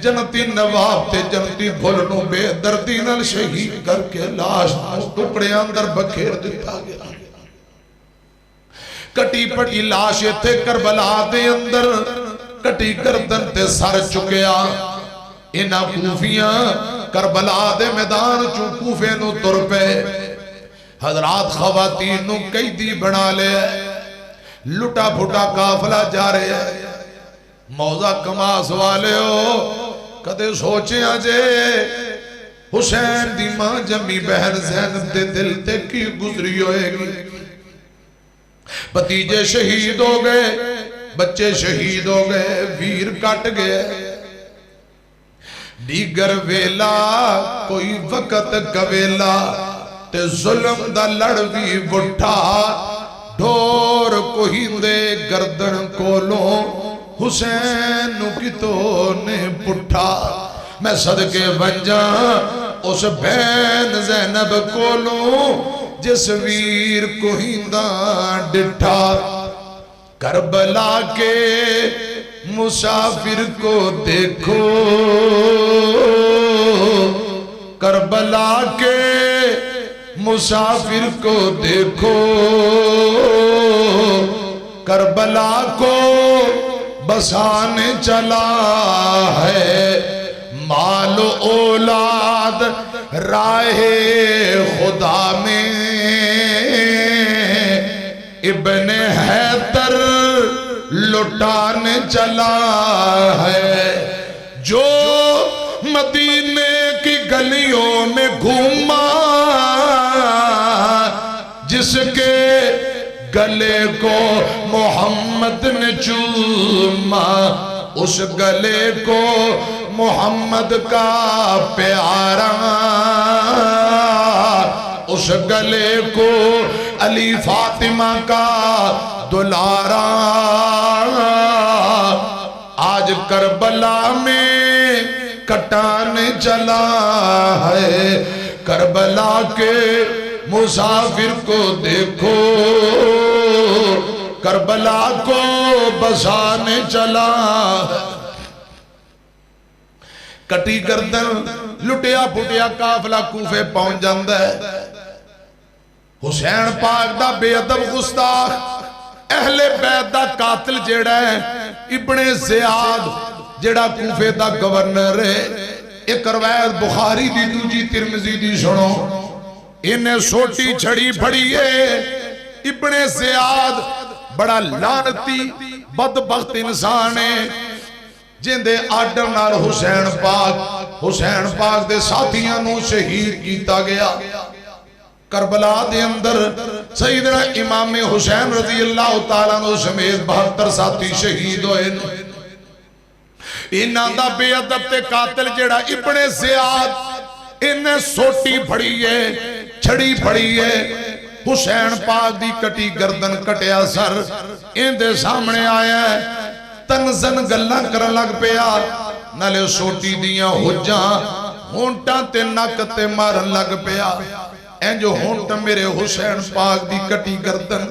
جنتی نواب تے جنتی بھولنوں بے دردی نال شہید کر کے لاش ٹکڑے اندر بکھیر دیتا گیا کٹی پٹی لاشے تھے کربلا دے اندر کٹی گردن تے سر چکیا انہا کوفیاں کربلا دے میدان چو کوفے نو تر پہ حضرات خواتین نو قیدی بنا لے لٹا پھٹا کافلہ جا رہے ہیں موزہ کماس والے ہو کدے سوچے آجے حسین دی ماں جمی بہن زینب دے دل تے کی گزری ہوئے گی بتیجے شہید ہو گئے بچے شہید ہو گئے ویر کٹ گئے دیگر ویلا کوئی وقت کویلا تے ظلم دا لڑوی بٹھا ڈھور کوئی دے گردن کولوں حسین کی تو نے پٹھا میں صدقے ونجا اس بین زینب کولوں جس ویر کوئی دا ڈٹھا کربلا کے مسافر کو دیکھو کربلا کے مسافر کو دیکھو کربلا کو بسانے چلا ہے مال و اولاد راہ خدا میں ابن حیدر لٹانے چلا ہے جو مدینے کی گلیوں میں گھوما جس کے گلے کو محمد نے چوما اس گلے کو محمد کا پیارا اس گلے کو علی فاطمہ کا دلارا آج کربلا میں کٹانے چلا ہے کربلا کے مسافر کو دیکھو کربلا کو بسانے چلا کٹی گردن لٹیا پھٹیا قافلہ کوفے پہنچ جاندا ہے حسین پاک دا بے ادب گستاخ اہل بیت دا قاتل جیڑا ہے ابن زیاد جیڑا کوفے دا گورنر ہے ایک روایت بخاری دی دوجی ترمذی دی سنو انہیں سوٹی چھڑی پھڑی ہے ابن زیاد بڑا لعنتی بدبخت انسان ہے جن دے آڈر نال حسین پاک دے ساتھیاں نو شہید کیتا گیا کربلا دے اندر سیدنا امام حسین رضی اللہ تعالیٰ عنہ سمیت 72 ساتھی شہید ہوئے انہاں دا بے ادب تے قاتل جڑا ابن زیاد انہیں سوٹی پھڑی ہے چھڑی پھڑی ہے حسین پاک دی کٹی گردن کٹیا سر ان دے سامنے آیا ہے تنزن گلہ کرن لگ پیا نالے سوٹی دیاں حجاں ہونٹاں تے نک تے مارن لگ پیا این جو ہونٹ میرے حسین پاک دی کٹی گردن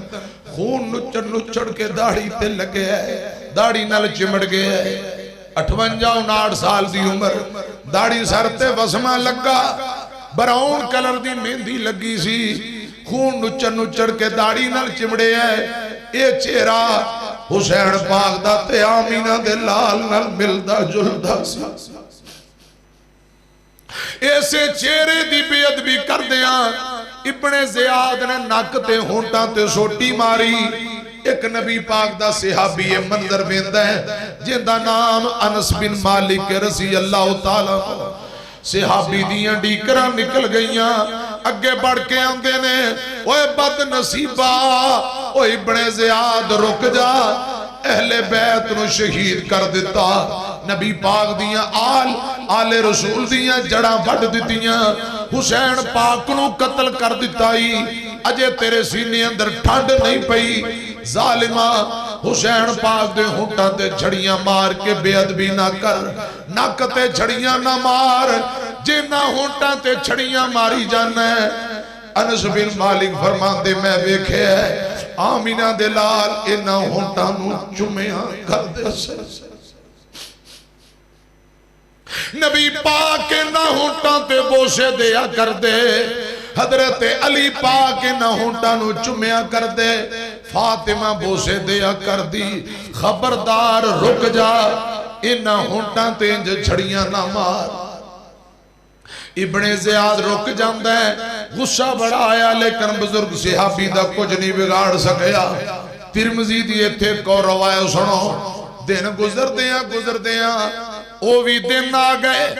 خون نچڑ کے داڑھی تے لگے ہے داڑھی نال چمڑ گئے ہے 58-59 سال دی عمر داڑھی سر تے وسمہ لگا براؤن کلر دی مہندی لگی سی خون نچڑ کے داڑھی نال چمڑے ہے اے چہرہ حسین پاک دا تے آمینہ دے لال نال ملدا جلدا سی ایسے چہرے دی بے ادبی کر دیاں ابن زیاد نے نک تے ہونٹاں تے سوٹی ماری ایک نبی پاک دا صحابی منظر ویندا ہے جن دا نام انس بن مالک رضی اللہ تعالیٰ صحابی دیاں ڈیکراں نکل گئیاں اگے بڑھ کے آندے نے اوے بد نصیبہ اوے ابن زیاد رک جا اہل بیت نو شہید کر دیتا نبی پاک دیاں آل رسول دیاں جڑاں وڈ دیتیاں حسین پاک نو قتل کر دیتائی اجے تیرے سینے اندر ٹھنڈ نہیں پئی ظالمہ حسین پاک دے ہونٹاں تے چھڑیاں مار کے بے ادبی نہ کر نک تے چھڑیاں نہ مار جنہ ہونٹاں تے چھڑیاں ماری جانا ہے انس بن مالک فرمان دے میں ویکھے ہے آمینہ دے لال انہ ہونٹاں نو چمیاں کر دے سے نبی پاک انہ ہونٹاں تے بوسے دیا کر دے حضرت علی پاک انہ ہونٹاں نو چمیاں کر دے فاطمہ بوسے دیا کر دی خبردار رک جا انہ ہونٹاں تے انج چھڑیاں نہ مار ابن زیاد رک جاندہ ہے غصہ بڑا آیا لیکن بزرگ صحابی دا کچھ نہیں بگاڑ سکیا ترمذی دیئے تھے کو روایہ سنو دن گزر دیاں او بھی دن آگئے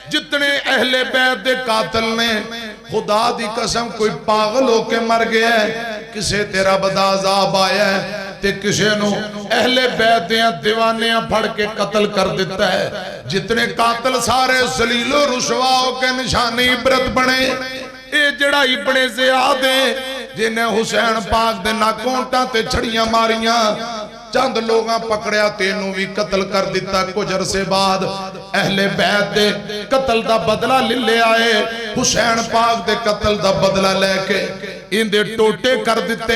جتنے اہل بیت دے قاتل نے خدا دی قسم کوئی پاگل ہو کے مر گیا ہے کسے تیرا بدعذاب آیا ہے تے کسے نو اہل بیت دیاں دیوانیاں پھڑ کے قتل کر دیتا ہے جتنے قاتل سارے ذلیل و رسوا ہو کے نشانی عبرت بنے اے جڑا ابن زیاد ہے جنہیں حسین پاک دے ناکونٹاں تے چھڑیاں ماریاں چند لوگاں پکڑیا تینوں بھی قتل کر دیتا کچھ عرصے بعد اہل بیت دے قتل دا بدلہ لے آئے حسین پاک دے قتل دا بدلہ لے کے اندے ٹوٹے کر دیتے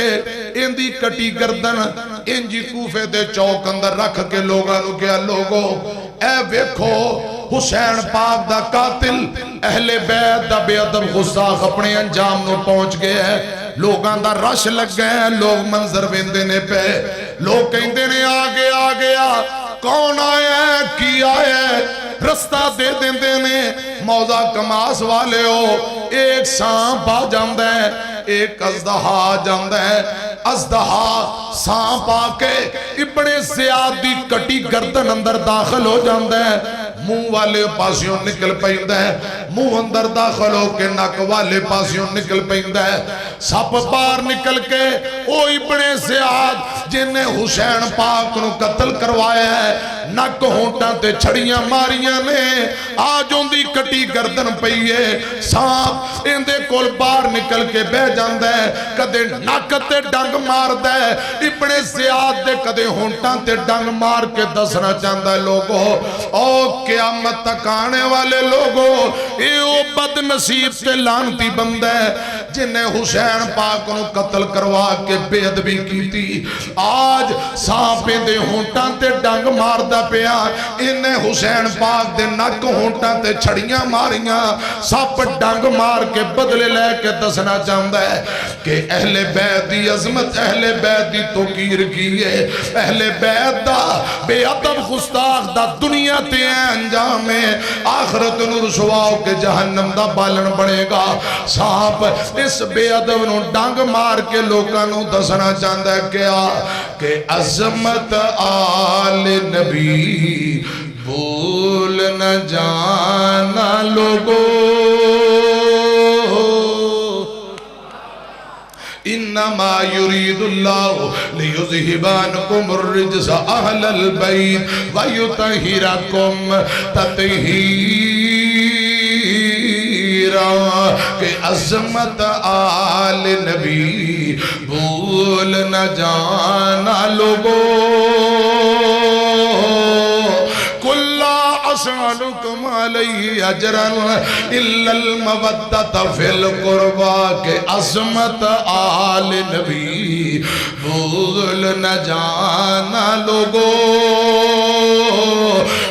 اندی کٹی گردن انجی کوفے دے چوک اندر رکھ کے لوگاں نو کیا لوگو اے ویکھو حسین پاک دا قاتل اہل بیت دا بے ادب گستاخ اپنے انجام نو پہنچ گئے ہیں لوگاں دا رش لگ گئے ہیں لوگ منظر ویندے نے پہ لوگ کہندے نے آگے آ گیا کون آیا ہے کی آیا ہے رستہ دے دیندے نے موضع کماس والے ہو ایک سانپ آ جاندہ ہے ایک ازدہا جاندہ ہے ازدہا سانپ آ کے ابنے زیادی کٹی گردن اندر داخل ہو جاندہ ہے منہ والے پاسیوں نکل پہندہ ہے منہ اندر داخل ہو کے نک والے پاسیوں نکل پہندہ ہے سپ بار نکل کے او ابنے زیاد جنہیں حسین پاک نو قتل کروایا ہے نک ہونٹاں تے چھڑیاں ماریاں نے آج اندی کٹی گردن پئیے سانپ اندے کول بار نکل کے بہ جاندہ ہے کدے نک تے ڈنگ مار دے ابنے زیاد دے کدے ہونٹاں تے ڈنگ مار کے دسنا چاندہ ہے لوگو او قیامت تک آنے والے لوگوں اے او بد نصیب تے لانتی بندہ ہے جنہیں حسین پاک نو قتل کروا کے بے ادبی کی تھی آج سانپیں دے ہونٹاں تے ڈنگ مار دا پیا انہیں حسین پاک دے نک ہونٹاں تے چھڑیاں ماریاں سپ ڈنگ مار کے بدلے لے کے دسنا چاہتا ہے کہ اہل بیت دی عظمت اہل بیت دی توقیر کیے اہل بیت دا بے ادب گستاخ دا دنیا تے انجام ہے آخرت نو رسواؤ کے جہنم دا بالن بڑھے گا سانپ اس بے ادب نو ڈنگ مار کے لوگاں نو دسنا چاہتا ہے کیا کہ عظمت آل نبی بھول نہ جانا لوگو انما يريد الله ليذهب عنكم الرجس اهل البيت ويطهركم تطهيرا کہ عظمت آل نبی بھول نہ جانا لوگو أسألكم عليه أجرا إلا المودة في القربى کہ عظمت آل نبی بھول نہ جانا لوگو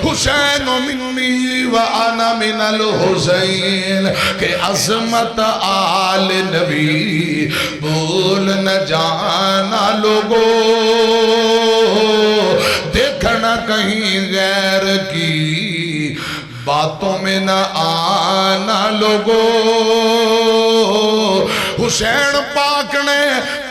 حسین منی وأنا من الحسین کہ عظمت آل نبی بھول نہ جانا لوگو دیکھنا کہیں غیر کی باتوں میں نہ آنا لوگو حسین پاک نے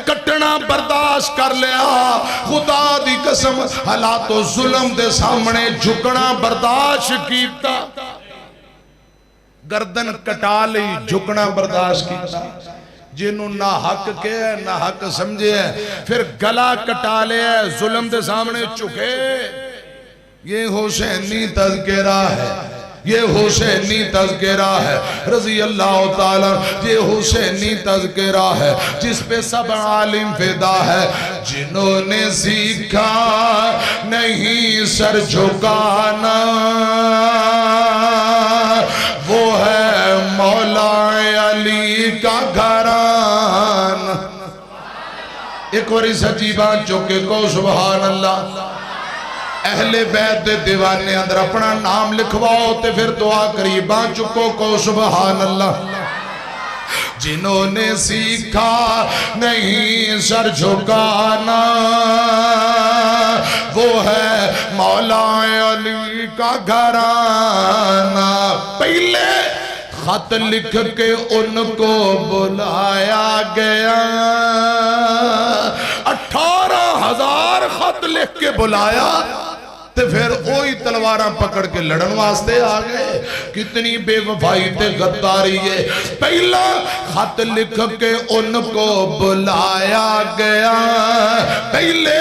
کٹنا برداشت کر لیا خدا دی قسم حالات و ظلم دے سامنے جھکنا برداشت کیتا گردن کٹا لی جھکنا برداشت کیتا جنہوں نہ حق کے ہے نہ حق سمجھے ہے پھر گلا کٹا لے ہے ظلم دے سامنے چکے یہ حسینی تذکرہ ہے یہ حسینی تذکرہ ہے رضی اللہ تعالیٰ یہ حسینی تذکرہ ہے جس پہ سب عالم فدا ہے جنہوں نے سیکھا نہیں سر جھکانا وہ ہے مولا علی کا گھران ایک وری سچی بات چوکے کو سبحان اللہ اہل بیت دے دیوانے اندر اپنا نام لکھواؤ تے پھر دعا قریباں چکو کو سبحان اللہ جنہوں نے سیکھا نہیں سر جھکانا وہ ہے مولا علی کا گھرانہ پہلے خط لکھ کے ان کو بلایا گیا 18,000 خط لکھ کے بلایا تے پھر وہی تلواراں پکڑ کے لڑن واسطے آ گئے کتنی بے وفائی تے غداری ہے پہلا خط لکھ کے ان کو بلایا گیا پہلے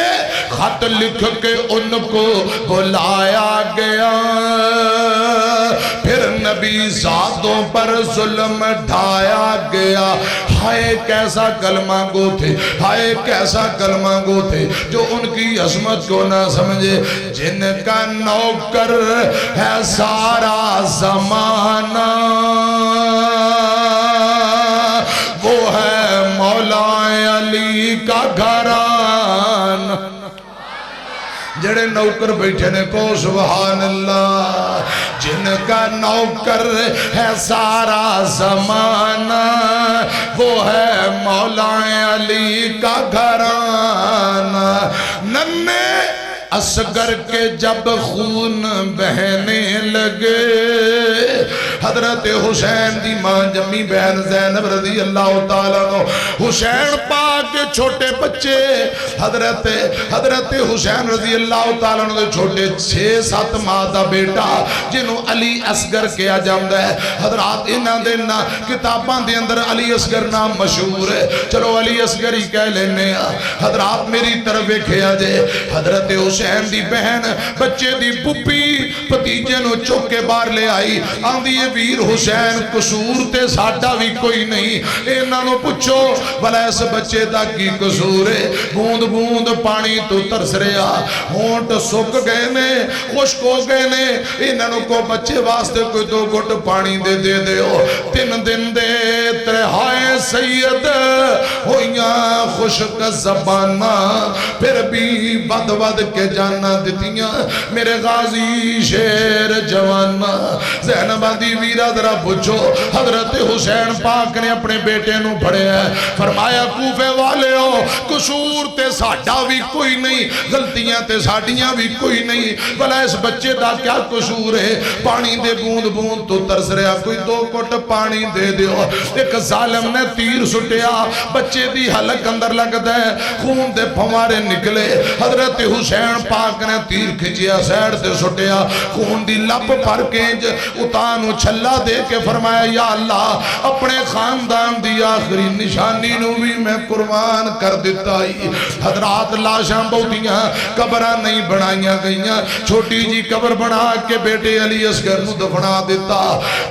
خط لکھ کے ان کو بلایا گیا پھر نبی ذاتوں پر ظلم ڈھایا گیا ہائے کیسا کلمہ گو تھے ہائے کیسا کلمہ گو تھے جو ان کی عظمت کو نہ سمجھے جن کا نوکر ہے سارا زمانہ وہ ہے مولا علی کا گھرانہ جڑے نوکر بیٹھے نے کو سبحان اللہ جن کا نوکر ہے سارا زمانہ وہ ہے مولا علی کا گھرانہ ننھے اصغر کے جب خون بہنے لگے حضرت حسین دی ماں جمی بہن زینب رضی اللہ تعالیٰ عنہ حسین پاک کے چھوٹے بچے حضرت حسین رضی اللہ تعالیٰ عنہ دے چھوٹے 6-7 ماہ دا بیٹا جنہوں علی اصغر کیا جاندہ ہے حضرات انہاں دینا کتاباں دے اندر علی اصغر نام مشہور ہے چلو علی اصغر ہی کہہ لینے حضرات میری طرف کھیا جے حضرت حسین دی بہن بچے دی پپی پتیجے نو چوک کے بار لے آئی آندھی ویر حسین قصور تے ساڈا بھی کوئی نہیں انہاں نو پوچھو بھلا اس بچے دا کی قصور ہے بوند بوند پانی تو ترس رہا ہونٹ سک گئے نے خشک ہو گئے نے انہاں نو کو بچے واسطے کوئی 2 گھٹ پانی دے ہو 3 دن دے ترہائے سید ہویاں خشک زبانہ پھر بھی بد کے جانا دیتیاں میرے غازی شیر جوانا زینب دی ویرہ ذرا پوچھو حضرت حسین پاک نے اپنے بیٹے نو پڑھے ہیں فرمایا کوفے والے ہو قصور تے ساڈا بھی کوئی نہیں غلطیاں تے ساڈیاں بھی کوئی نہیں بھلا اس بچے دا کیا قصور ہے پانی دے بوند بوند تو ترس رہا کوئی 2 گھٹ پانی دے دیو ایک ظالم نے تیر سٹیا بچے دی حلق اندر لگ دے خون دے پھوارے نکلے حضرت حسین پاک نے تیر کھچیا سیڑ تے سٹیا خون دی لپ پر کینج اتانو چھلا دے کے فرمایا یا اللہ اپنے خاندان دی آخری نشانی نو بھی میں قربان کر دیتا ہی حضرات لاشاں بہتیاں قبرہ نہیں بنائیاں گئیاں چھوٹی جی قبر بنا کے بیٹے علی اصغر نو دفنا دیتا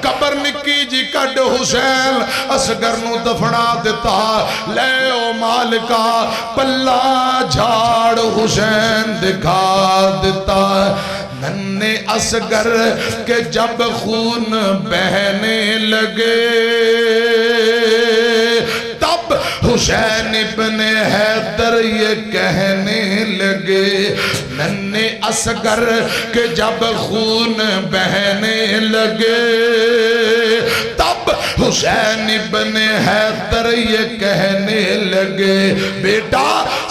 قبر نکی جی کڈ حسین اصغر نو دفنا دیتا لے او مالکا پلہ جھاڑ حسین دکھا دیتا ننھے اصغر کے جب خون بہنے لگے تب حسین ابن حیدر یہ کہنے لگے ننھے اصغر کے جب خون بہنے لگے تب حسین ابن حیدر یہ کہنے لگے بیٹا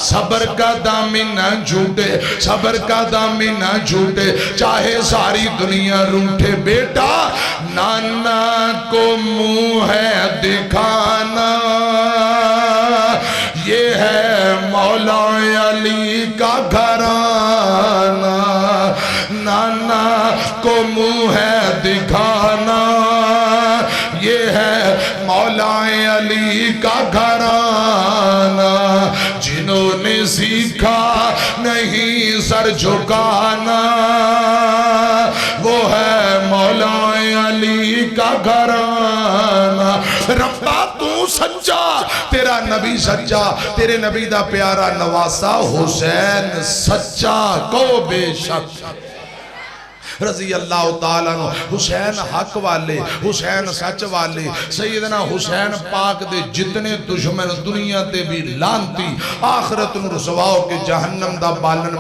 صبر کا دامی نہ جھوٹے صبر کا دامی نہ جھوٹے چاہے ساری دنیا روٹھے بیٹا نانا کو منہ ہے دکھانا یہ ہے مولا علی کا گھرانہ نانا کو منہ ہے دکھانا یہ ہے مولا علی کا گھرانہ جنہوں نے سیکھا نہیں سر جھکانا وہ ہے مولا علی کا گھرانہ ربا تو سچا تیرا نبی سچا تیرے نبی دا پیارا نواسا حسین سچا کو بے شک رضی اللہ تعالیٰ عنہ حسین حق والے حسین سچ والے سیدنا حسین پاک دے جتنے دشمن دنیا تے بھی لانتی آخرت رسواؤ کے جہنم دا بالن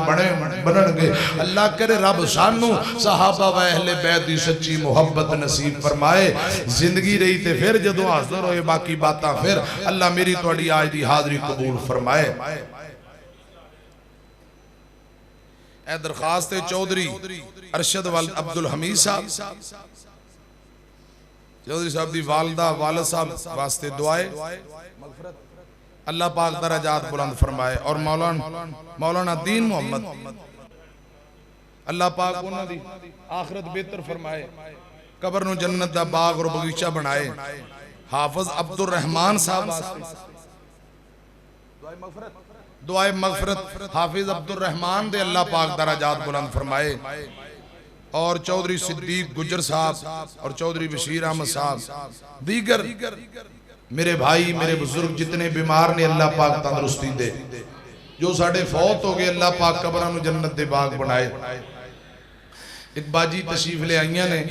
بنن گے اللہ کرے رب سانو صحابہ و اہل بیت دی سچی محبت نصیب فرمائے زندگی رہی تے پھر جدو حاضر ہوئے باقی باتاں پھر اللہ میری توڑی آج دی حاضری قبول فرمائے اے درخواست چودھری ارشد والد عبدالحمید صاحب چودھری صاحب دی والدہ والد صاحب واسطے دعائے اللہ پاک درجات بلند فرمائے اور مولانا دین محمد اللہ پاک انہوں دی آخرت بہتر فرمائے قبر نو جنت دا باغ اور بغیچہ بنائے حافظ عبدالرحمن صاحب واسطے دعائے مغفرت حافظ عبدالرحمن دے اللہ پاک درجات بلند فرمائے اور چودھری صدیق گجر صاحب اور چودھری بشیر احمد صاحب دیگر میرے بھائی میرے بزرگ جتنے بیمار نے اللہ پاک تندرستی دے جو ساڑھے فوت ہو گئے اللہ پاک قبرانو جنت دے باغ بنائے ایک باجی تشریف لے آئیاں نے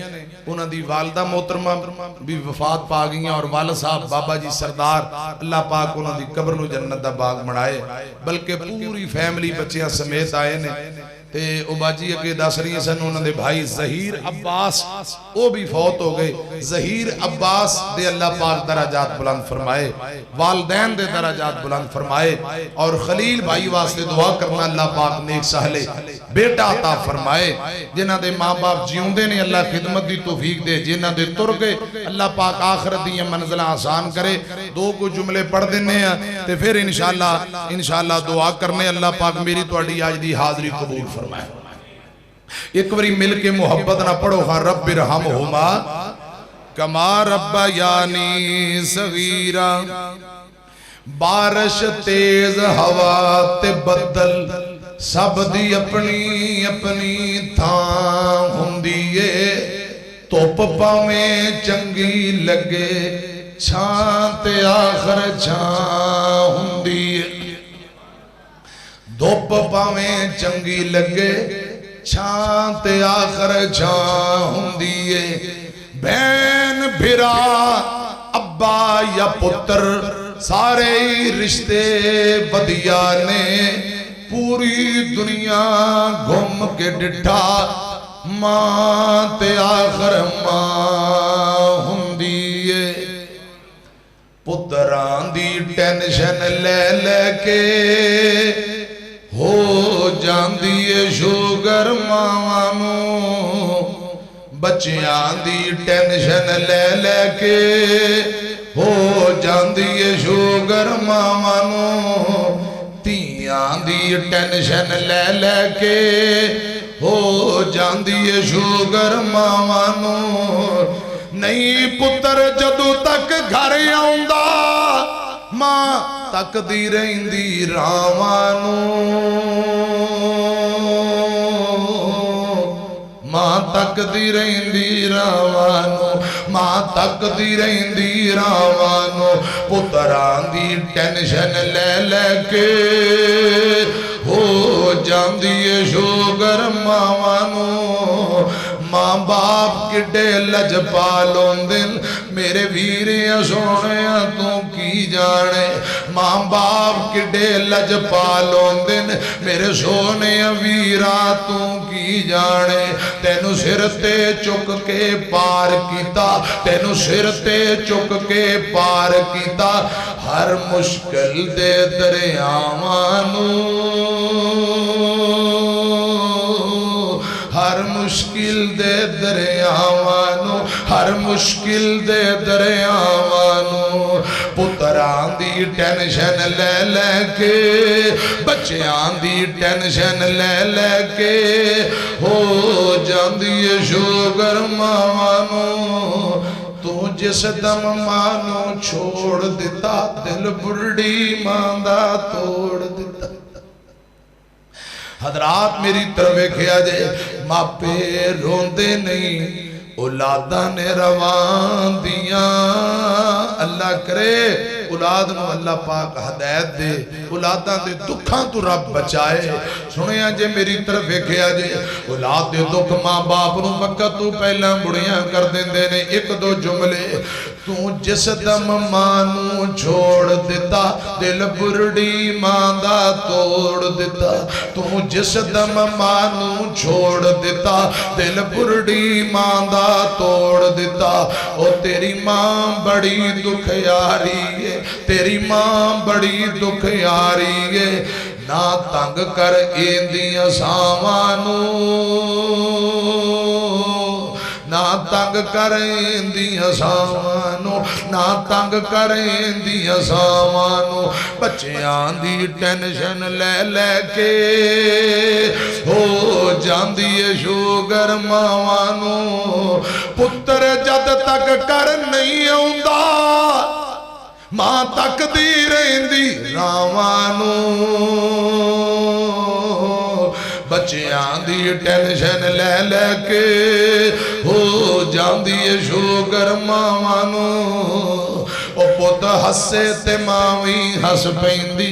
انہاں دی والدہ محترمہ بھی وفات پا گئیاں اور والد صاحب بابا جی سردار اللہ پاک انہاں دی قبر نو جنت دا باغ بنائے بلکہ پوری فیملی بچیاں سمیت آئے نے تے او باجی اگے دس رہی سن انہاں دے بھائی ظہیر عباس او بھی فوت ہو گئے ظہیر عباس دے اللہ پاک درجات بلند فرمائے والدین دے درجات بلند فرمائے اور خلیل بھائی واسطے دعا کرنا اللہ پاک نیک سہلے بیٹا عطا فرمائے جنہ دے ماں باپ جیون دے نے اللہ خدمت دی توفیق دے جنہ دے تر گئے اللہ پاک آخرت دی منزلہ آسان کرے دو کو جملے پڑھ دینے ہیں تے پھر انشاءاللہ دعا کرنے اللہ پاک میری توڑی آج دی حاضری قبول فرمائے ایک وری مل کے محبت نہ پڑھو خان رب رحمہما کما رب یعنی صغیرہ بارش تیز ہوا تے بدل سب دی اپنی اپنی تھاں ہوندیے توپ پاویں چنگی لگے چھان تے آخر چھان ہوندیے دھوپ پاویں چنگی لگے چھان تے آخر چھان ہوندیے بہن بھرا ابا یا پتر سارے رشتے بدیا نے پوری دنیا گھوم کے ڈٹھا ماں تے آخر ماں ہوندیے پتران دی ٹینشن لے لے کے ہو جاندیے شوگر ماوانو بچیاں دی ٹینشن لے لے کے ہو جاندیے شوگر ماوانو تیاں دی ٹینشن لے لے کے ہو جاندیے شوگر ماوانو نہیں پتر جدو تک گھر آؤندا ماں تک دی رہندی راوانو ماں تک دی رہندی راوانو ماں تک دی رہندی راوانو پتران دی ٹینشن لے لے کے ہو جاندی شوگر ماوانو ماں باپ کڈے لج پالون دن میرے ویریاں سونیاں تو کی جانے ماں باپ کڈے لج پالون دن میرے سونیاں ویرا تو کی جانے تینو سر تے چک کے پار کیتا تینو سر تے چک کے پار کیتا ہر مشکل دے دریاوانو ہر مشکل دے دریاوانو ہر مشکل دے دریاوانو پتران دی ٹینشن لے لے کے بچیاں دی ٹینشن لے لے کے ہو جاندی شوگر ماوانو تو جس دم مانو چھوڑ دیتا دل بڑی ماندہ توڑ دیتا حضرات میری طرف کیا جائے ماں پہ روندے نہیں اولادہ نے روان دیاں اللہ کرے اولاد نو اللہ پاک ہدایت دے اولادہ دے دکھاں تو رب بچائے سنیا جے میری طرف کیا جائے اولاد دے دکھ ماں باپ نو وقت تو پہلا بڑیاں کر دیندے نے ایک دو جملے تو جس دم مانو چھوڑ دیتا دل برڑی ماندہ توڑ دیتا تو جس دم مانو چھوڑ دیتا دل برڑی ماندہ توڑ دیتا او تیری ماں بڑی دکھ یاری ہے تیری ماں بڑی دکھ یاری ہے نہ تنگ کر ایندیاں سامانو نہ تنگ کریں دیاں سامانو نہ تنگ کریں دیاں سامانو بچیاں دی ٹینشن لے لے کے ہو جاندی شوگر ماوانو پتر جد تک کر نہیں آؤندا ماں تک دی رہندی راوانو بچیاں دی ٹینشن لے لے کے ہو جاندی شوگر ماوانو او پوت ہسے تے ماوی ہس پیندی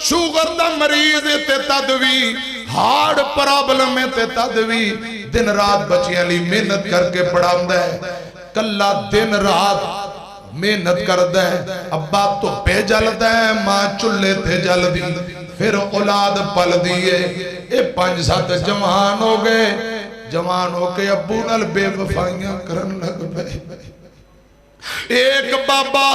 شوگر دا مریض تے تدوی ہارڈ پرابلم تے تدوی دن رات بچیاں لی محنت کر کے پڑھاوندا ہے کلا دن رات محنت کردا ہے ابا تو پہ جلدا ہے ماں چولہے تے جلدی پھر اولاد پل دیئے اے 5-7 جوان ہو گئے جوان ہو کے ابو نال بے وفائیاں کرن لگ پئے ایک بابا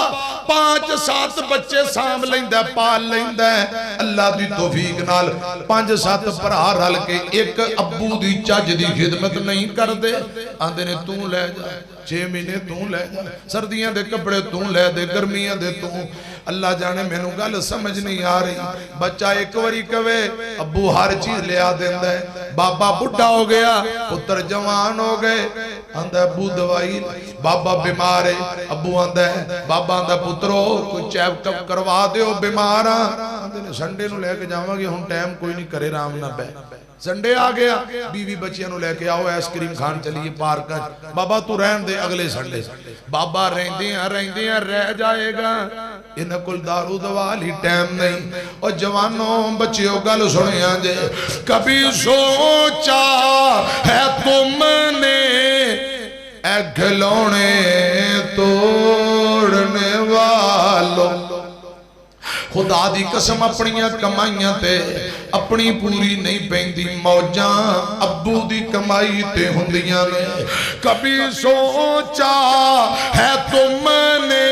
5-7 بچے سام لیندہ پال لیندہ اللہ دی توفیق نال 5-7 بھرا رل کے ایک ابو دی چج دی خدمت نہیں کر دے آندے نے توں لے جا 6 مہینے توں لے جا سردیاں دے کپڑے توں لے دے گرمیاں دے توں اللہ جانے میں نو گل سمجھ نہیں آ رہی بچہ ایک وری کوے ابو ہر چیز لے آ دیندہ ہے بابا بڑھا ہو گیا پتر جوان ہو گئے آندہ ابو دوائی بابا بیمار ہے ابو آندہ ہے بابا آندہ پترو کوئی چیپ کپ کروا دے ہو بیمارا آندہ نے سنڈے نو لے کے جاؤں گے ہم ٹائم کوئی نہیں کرے رام نہ بے سنڈے آ گیا بیوی بچیاں نو لے کے آؤ ایس کریم کھان چلیے پارک بابا تو رہن دے اگلے سنڈے بابا رہندیاں رہ جائے گا انہ کل دارو دوالی ٹائم نہیں اور جوانوں بچیوں گل سنے آنجے کبھی سوچا ہے تم نے اے گھلونے توڑنے والوں خدا دی قسم اپنیاں کمائیاں تے اپنی پوری نہیں پہندی موجاں ابو دی کمائی تے ہندیاں نے کبھی سوچا ہے تم نے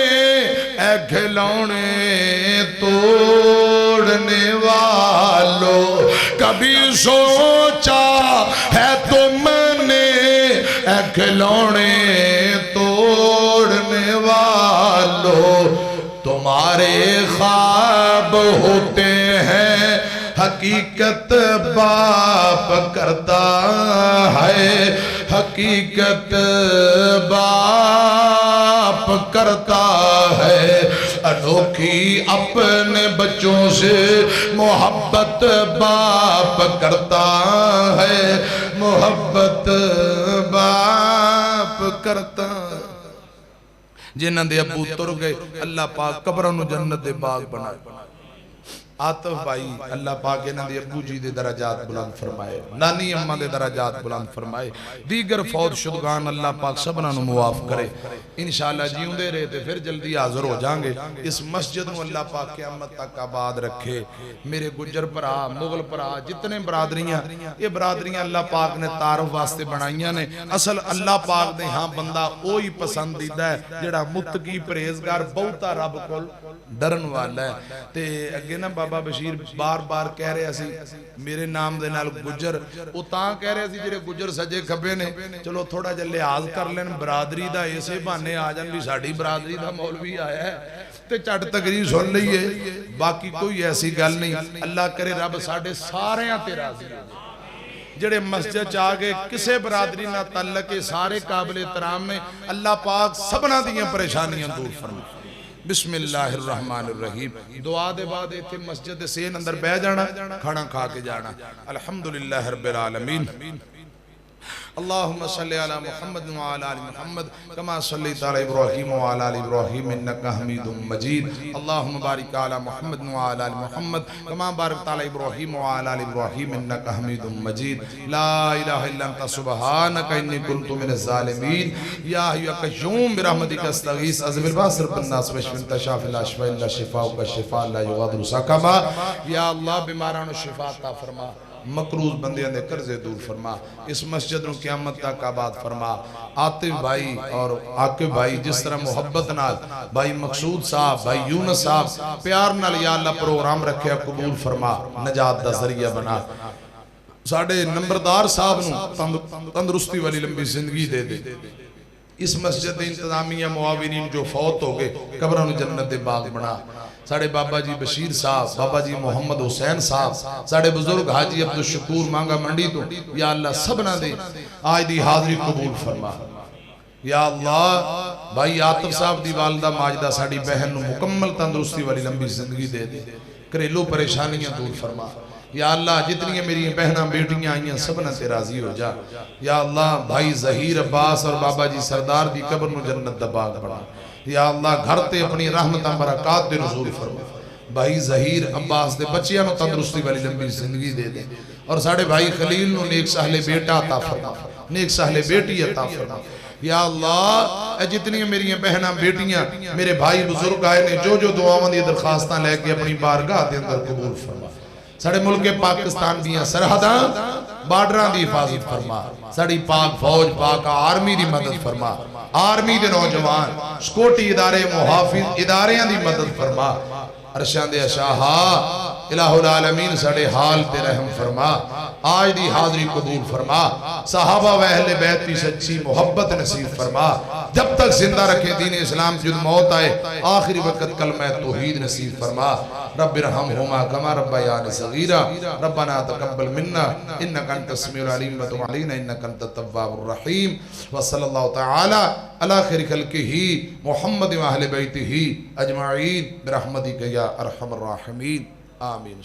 اے گھلونے توڑنے والو کبھی سوچا ہے تم نے اے گھلونے توڑنے والو تمہارے خواب ہوتے ہیں حقیقت باپ کرتا ہے حقیقت باپ کرتا ہے انوکھی اپنے بچوں سے محبت باپ کرتا ہے محبت باپ کرتا ہے جنہاں دے ابو تر گئے اللہ پاک قبروں جنت دے باغ بنائے آتف بھائی اللہ پاک انہاں دے ابو جی دے درجات بلند فرمائے نانی اممہ دے درجات بلند فرمائے دیگر فوت شدگان اللہ پاک سبنا نو معاف کرے انشاءاللہ جیوں دے رہے تھے پھر جلدی حاضر ہو جائیں گے اس مسجد میں اللہ پاک قیامت تک آباد رکھے میرے گجر پرا مغل پرا جتنے برادریاں یہ برادریاں اللہ پاک نے تعارف واسطے بنائیاں نے اصل اللہ پاک نے ہاں بندہ اوہی پسندیدہ ہے جڑا متقی پریزگار بہتا رب کول ڈرن والا ہے تے اگے نا بابا بشیر بار بار کہہ رہے سی میرے نام دے نال گجر وہ تاں کہہ رہے سی جڑے گجر سجے کھبے نے چلو تھوڑا جا لحاظ کر لین برادری دا ایسے بہانے آ جان بھی ساڑی برادری دا مولوی آیا ہے تے چٹ تقریر سن لئیے باقی کوئی ایسی گل نہیں اللہ کرے رب ساڑھے سارے تے راضی ہو جڑے مسجد چاہے کسے برادری نہ تعلق سارے قابل احترام نے اللہ پاک سبنا دیاں پریشانیاں دور فرمائے بسم اللہ الرحمن الرحیم دعا دے بعد ایتھے مسجد سین اندر بہ جانا کھانا کھا کے جانا الحمدللہ رب العالمین اللہم صلی علی محمد وعلی آل محمد کما صلیت علی ابراہیم وعلی آل ابراہیم انکا حمید مجید اللہم بارک علی محمد وعلی آل محمد کما بارکت علی ابراہیم وعلی آل ابراہیم انکا حمید مجید لا الہ الا انت سبحانک انی کنت من الظالمین یا حی قیوم برحمتک استغیث عزم الباس رب الناس وشف انت شافی لا شفاء الا شفاءک الشفاء لا یغادر سقما یا اللہ بیماران شفاء عطا فرما مقروض بندیاں دے قرضے دور فرما اس مسجد نو قیامت تک آباد فرما عاطف بھائی اور عاقب بھائی جس طرح محبت نال بھائی مقصود صاحب بھائی یونس صاحب پیار نال یا اللہ پروگرام رکھے قبول فرما نجات دا ذریعہ بنا ساڑھے نمبردار صاحب نو تندرستی والی لمبی زندگی دے دے اس مسجد انتظامیہ معاونین جو فوت ہو گئے قبروں جنت دے باغ بنا ساڑھے بابا جی بشیر صاحب بابا جی محمد حسین صاحب ساڑھے بزرگ حاجی عبدالشکور مانگا منڈی تو یا اللہ سبنا دے آج دی حاضری قبول فرما یا اللہ بھائی عاطف صاحب دی والدہ ماجدہ ساڑھی بہن نو مکمل تندرستی والی لمبی زندگی دے دے کریلو پریشانیاں دور فرما یا اللہ جتنی میری بہناں بیٹیاں آئیاں سبنا تے راضی ہو جا یا اللہ بھائی ظہیر عباس اور بابا جی سردار دی قبر نو جنت دا باغ بنا یا اللہ گھر تے اپنی رحمتاں برکات دے نزول فرما بھائی ظہیر عباس دے بچیاں نو تندرستی والی لمبی زندگی دے دے اور ساڑھے بھائی خلیل نو نیک سہلے بیٹا عطا فرما نیک سہلے بیٹی عطا فرما یا اللہ اے جتنی میری بہناں بیٹیاں میرے بھائی بزرگ آئے نے جو جو دعاواں دی درخواستاں لے کے اپنی بارگاہ دے اندر قبول فرما ساڑھے ملک پاکستان دیاں سرحداں بارڈراں دی حفاظت فرما ساڑھی پاک فوج پاک آرمی دی مدد فرما آرمی دے نوجوان سکوٹی ادارے محافظ اداریاں دی مدد فرما عرشان دے شاہا الہ العالمین ساڑھے حال تے رحم فرما آج دی حاضری قبول فرما صحابہ و اہل بیت کی سچی محبت نصیب فرما جب تک زندہ رکھے دین اسلام جد موت آئے آخری وقت کلمہ توحید نصیب فرما رب ارحمہما کما ربیان صغیرہ ربنا تقبل منا انکا انت السمیع العلیم وتب علینا انکا انت التواب الرحیم وصلی اللہ تعالی علی خیر خلقہ محمد و اہل بیتہ اجمعین برحمتک یا ارحم الراحمین آمین